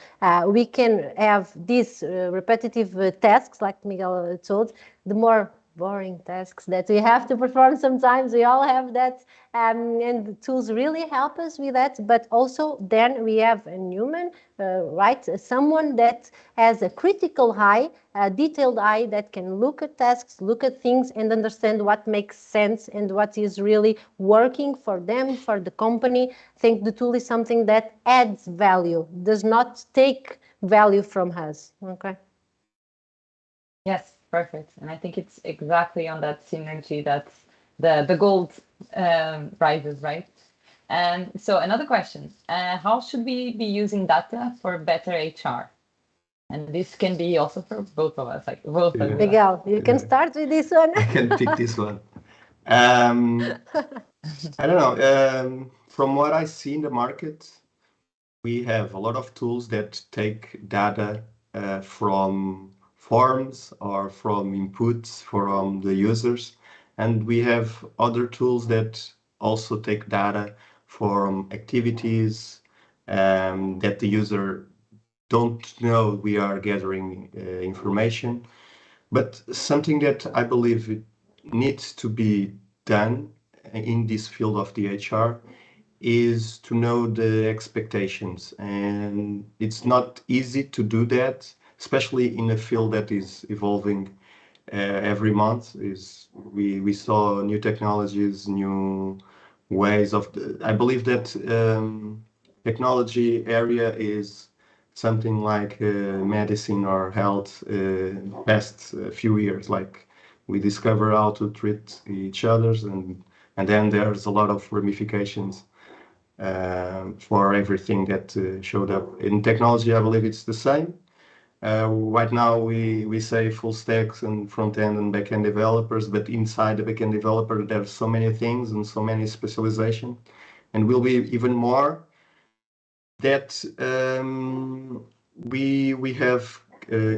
We can have these repetitive tasks, like Miguel told, the more boring tasks that we have to perform sometimes. We all have that, and the tools really help us with that. But also, then we have a human, right? Someone that has a critical eye, a detailed eye that can look at tasks, look at things, and understand what makes sense and what is really working for them, for the company. I think the tool is something that adds value, does not take value from us. Okay. Yes, perfect. And I think it's exactly on that synergy that the gold rises, right? And so another question, how should we be using data for better HR? And this can be also for both of us, like both of us. Miguel, you can start with this one. I can pick this one. I don't know. From what I see in the market, we have a lot of tools that take data from forms or from inputs from the users. And we have other tools that also take data from activities that the user don't know we are gathering information. But something that I believe needs to be done in this field of the HR is to know the expectations. And it's not easy to do that, especially in a field that is evolving every month. We saw new technologies, new ways of. I believe that technology area is something like medicine or health past few years. Like we discover how to treat each other's, and then there's a lot of ramifications for everything that showed up. In technology, I believe it's the same. Right now, we say full stacks and front end and back end developers, but inside the back end developer, there's so many things and so many specialization, and will be even more. That we have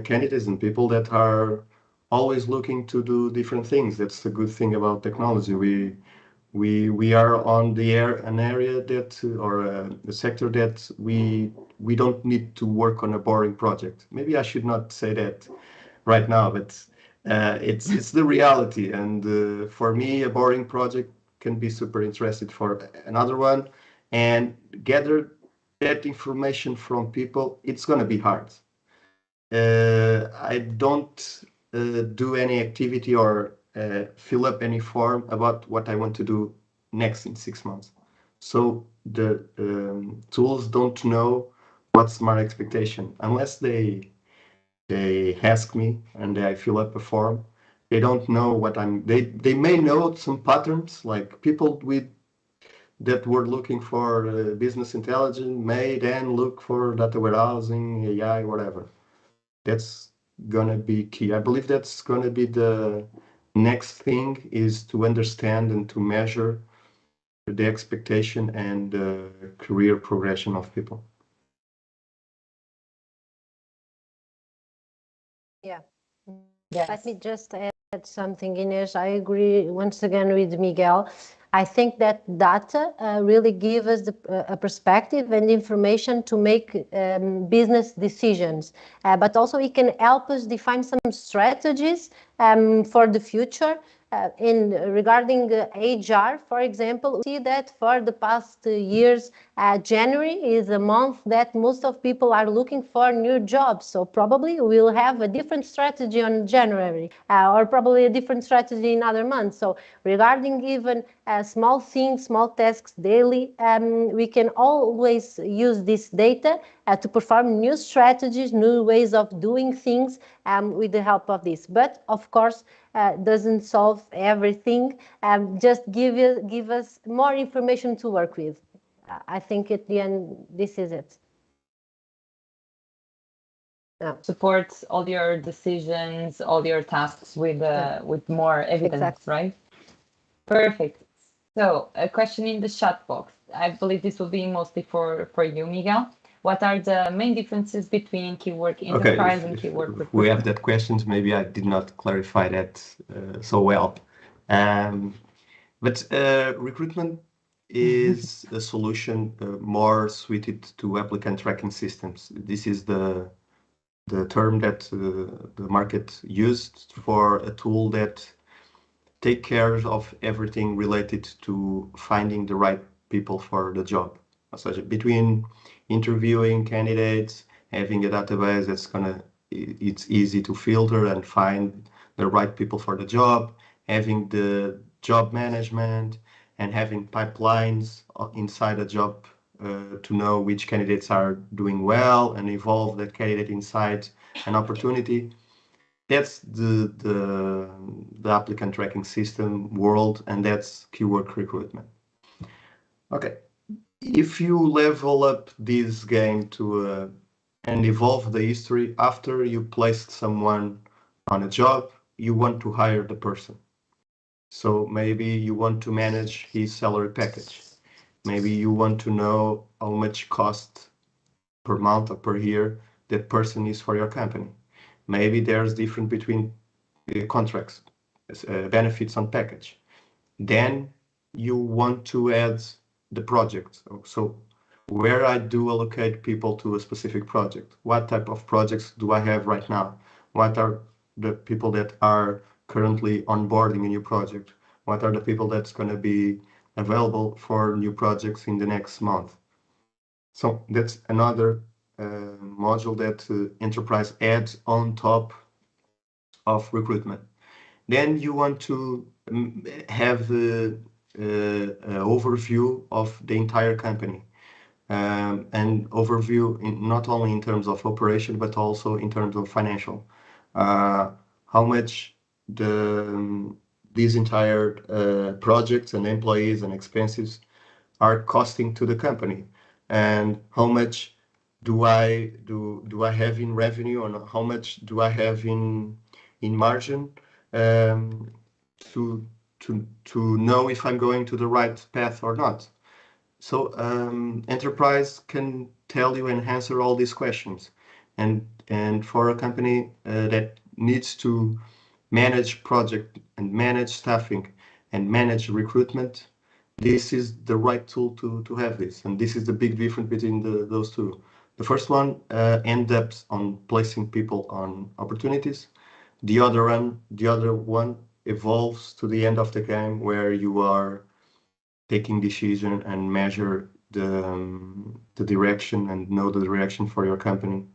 candidates and people that are always looking to do different things. That's the good thing about technology. We are on the an area that or a sector that we don't need to work on a boring project. Maybe I should not say that right now, but it's the reality. And for me, a boring project can be super interesting for another one, and gather that information from people. It's gonna be hard. I don't do any activity or fill up any form about what I want to do next in 6 months. So the tools don't know what's my expectation unless they ask me and I fill up a form. They don't know what they may know some patterns, like people with that were looking for business intelligence may then look for data warehousing, AI, whatever. That's gonna be key. I believe that's gonna be the next thing, is to understand and to measure the expectation and career progression of people. Yeah, Yes. Let me just add something, Inês. I agree once again with Miguel. I think that data really gives us a perspective and information to make business decisions, but also it can help us define some strategies for the future. Regarding HR, for example, we see that for the past years, January is a month that most of people are looking for new jobs. So probably we'll have a different strategy on January, or probably a different strategy in other months. So regarding even small things, small tasks daily, we can always use this data to perform new strategies, new ways of doing things with the help of this. But of course, doesn't solve everything. Just give us more information to work with. I think at the end, this is it. Supports all your decisions, all your tasks with more evidence, Exactly. right? Perfect. So a question in the chat box. I believe this will be mostly for you, Miguel. What are the main differences between Keywork Enterprise and Keywork Recruitment? We have that questions. Maybe I did not clarify that so well. But recruitment is a solution more suited to applicant tracking systems. This is the term that the market used for a tool that take care of everything related to finding the right people for the job. So between interviewing candidates, having a database that's it's easy to filter and find the right people for the job, having the job management and having pipelines inside a job to know which candidates are doing well and evolve that candidate inside an opportunity. That's the applicant tracking system world, and that's Keywork recruitment. Okay, if you level up this game to and evolve the history after you placed someone on a job, you want to hire the person. So maybe you want to manage his salary package. Maybe you want to know how much cost per month or per year that person is for your company. Maybe there's difference between contracts, benefits on package. Then you want to add the project. So where I do allocate people to a specific project, what type of projects do I have right now? What are the people that are currently onboarding a new project? What are the people that's going to be available for new projects in the next month? So that's another module that enterprise adds on top of recruitment. Then you want to have an overview of the entire company, and overview not only in terms of operation but also in terms of financial. How much these entire projects and employees and expenses are costing to the company, and how much do I have in revenue, and how much do I have in margin, to know if I'm going to the right path or not. So enterprise can tell you and answer all these questions, and for a company that needs to manage project and manage staffing and manage recruitment, this is the right tool to have this. And this is the big difference between those two. The first one ends up on placing people on opportunities. The other one evolves to the end of the game where you are taking decision and measure the direction and know the direction for your company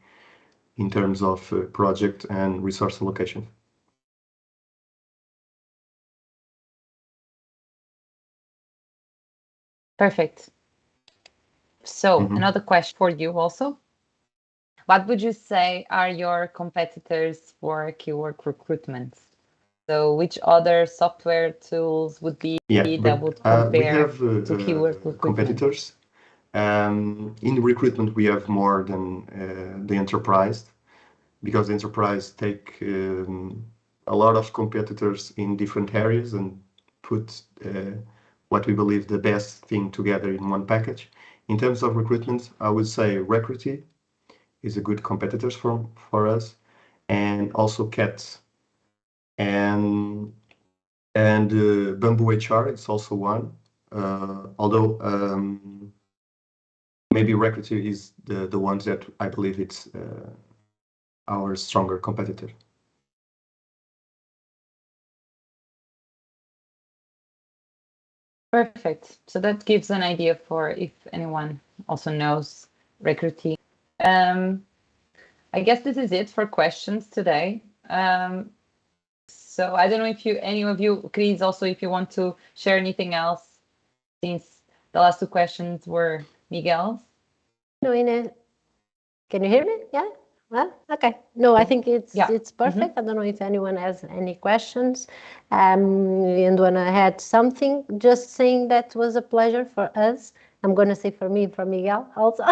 in terms of project and resource allocation. Perfect. So another question for you also. What would you say are your competitors for Keywork recruitment? So which other software tools would be that would compare we have, to Keywork recruitment? Competitors. In recruitment, we have more than the enterprise, because enterprise take a lot of competitors in different areas and put what we believe the best thing together in one package. In terms of recruitment, I would say Recruity is a good competitor for us, and also CAT. and Bamboo HR, it's also one. Although maybe Recruiter is the ones that I believe it's our stronger competitor. Perfect. So that gives an idea for if anyone also knows Recruiter. I guess this is it for questions today. So I don't know if any of you, Chris, also if you want to share anything else, since the last two questions were Miguel's. No, Inês, can you hear me? Yeah? Well, okay. No, I think it's perfect. I don't know if anyone has any questions and want to add something. Just saying that was a pleasure for us. I'm going to say for me, for Miguel also,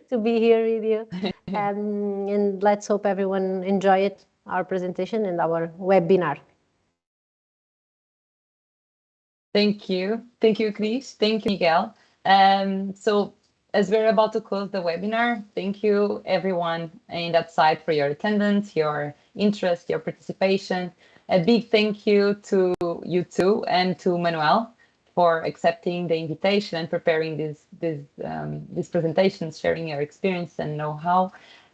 to be here with you. And let's hope everyone enjoyed our presentation and our webinar. Thank you. Thank you, Chris. Thank you, Miguel. So as we're about to close the webinar, thank you everyone in that side for your attendance, your interest, your participation. A big thank you to you two and to Manuel for accepting the invitation and preparing these presentations, sharing your experience and know-how.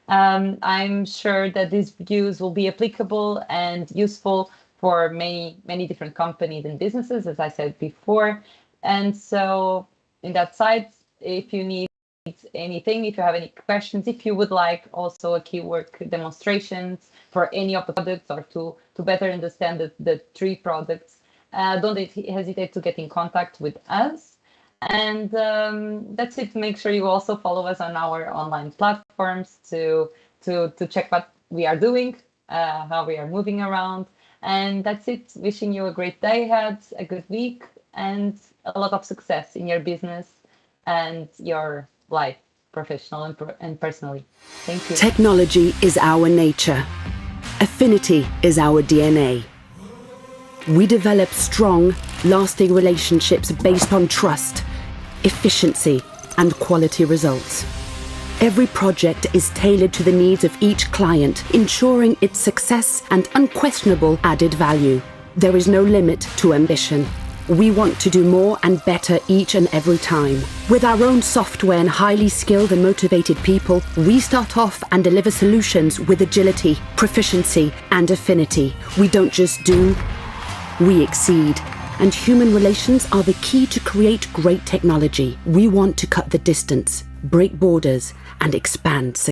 I'm sure that these views will be applicable and useful for many different companies and businesses, as I said before. And so in that side, if you need anything, if you have any questions, if you would like also a Keywork demonstrations for any of the products or to better understand the three products, don't hesitate to get in contact with us. And that's it. Make sure you also follow us on our online platforms to check what we are doing, how we are moving around. And that's it. Wishing you a great day ahead, a good week, and a lot of success in your business and your life, professional and personally. Thank you. Technology is our nature. Affinity is our DNA. We develop strong, lasting relationships based on trust, efficiency, and quality results. Every project is tailored to the needs of each client, ensuring its success and unquestionable added value. There is no limit to ambition. We want to do more and better each and every time. With our own software and highly skilled and motivated people, we start off and deliver solutions with agility, proficiency, and affinity. We don't just do, we exceed. And human relations are the key to create great technology. We want to cut the distance, break borders, and expand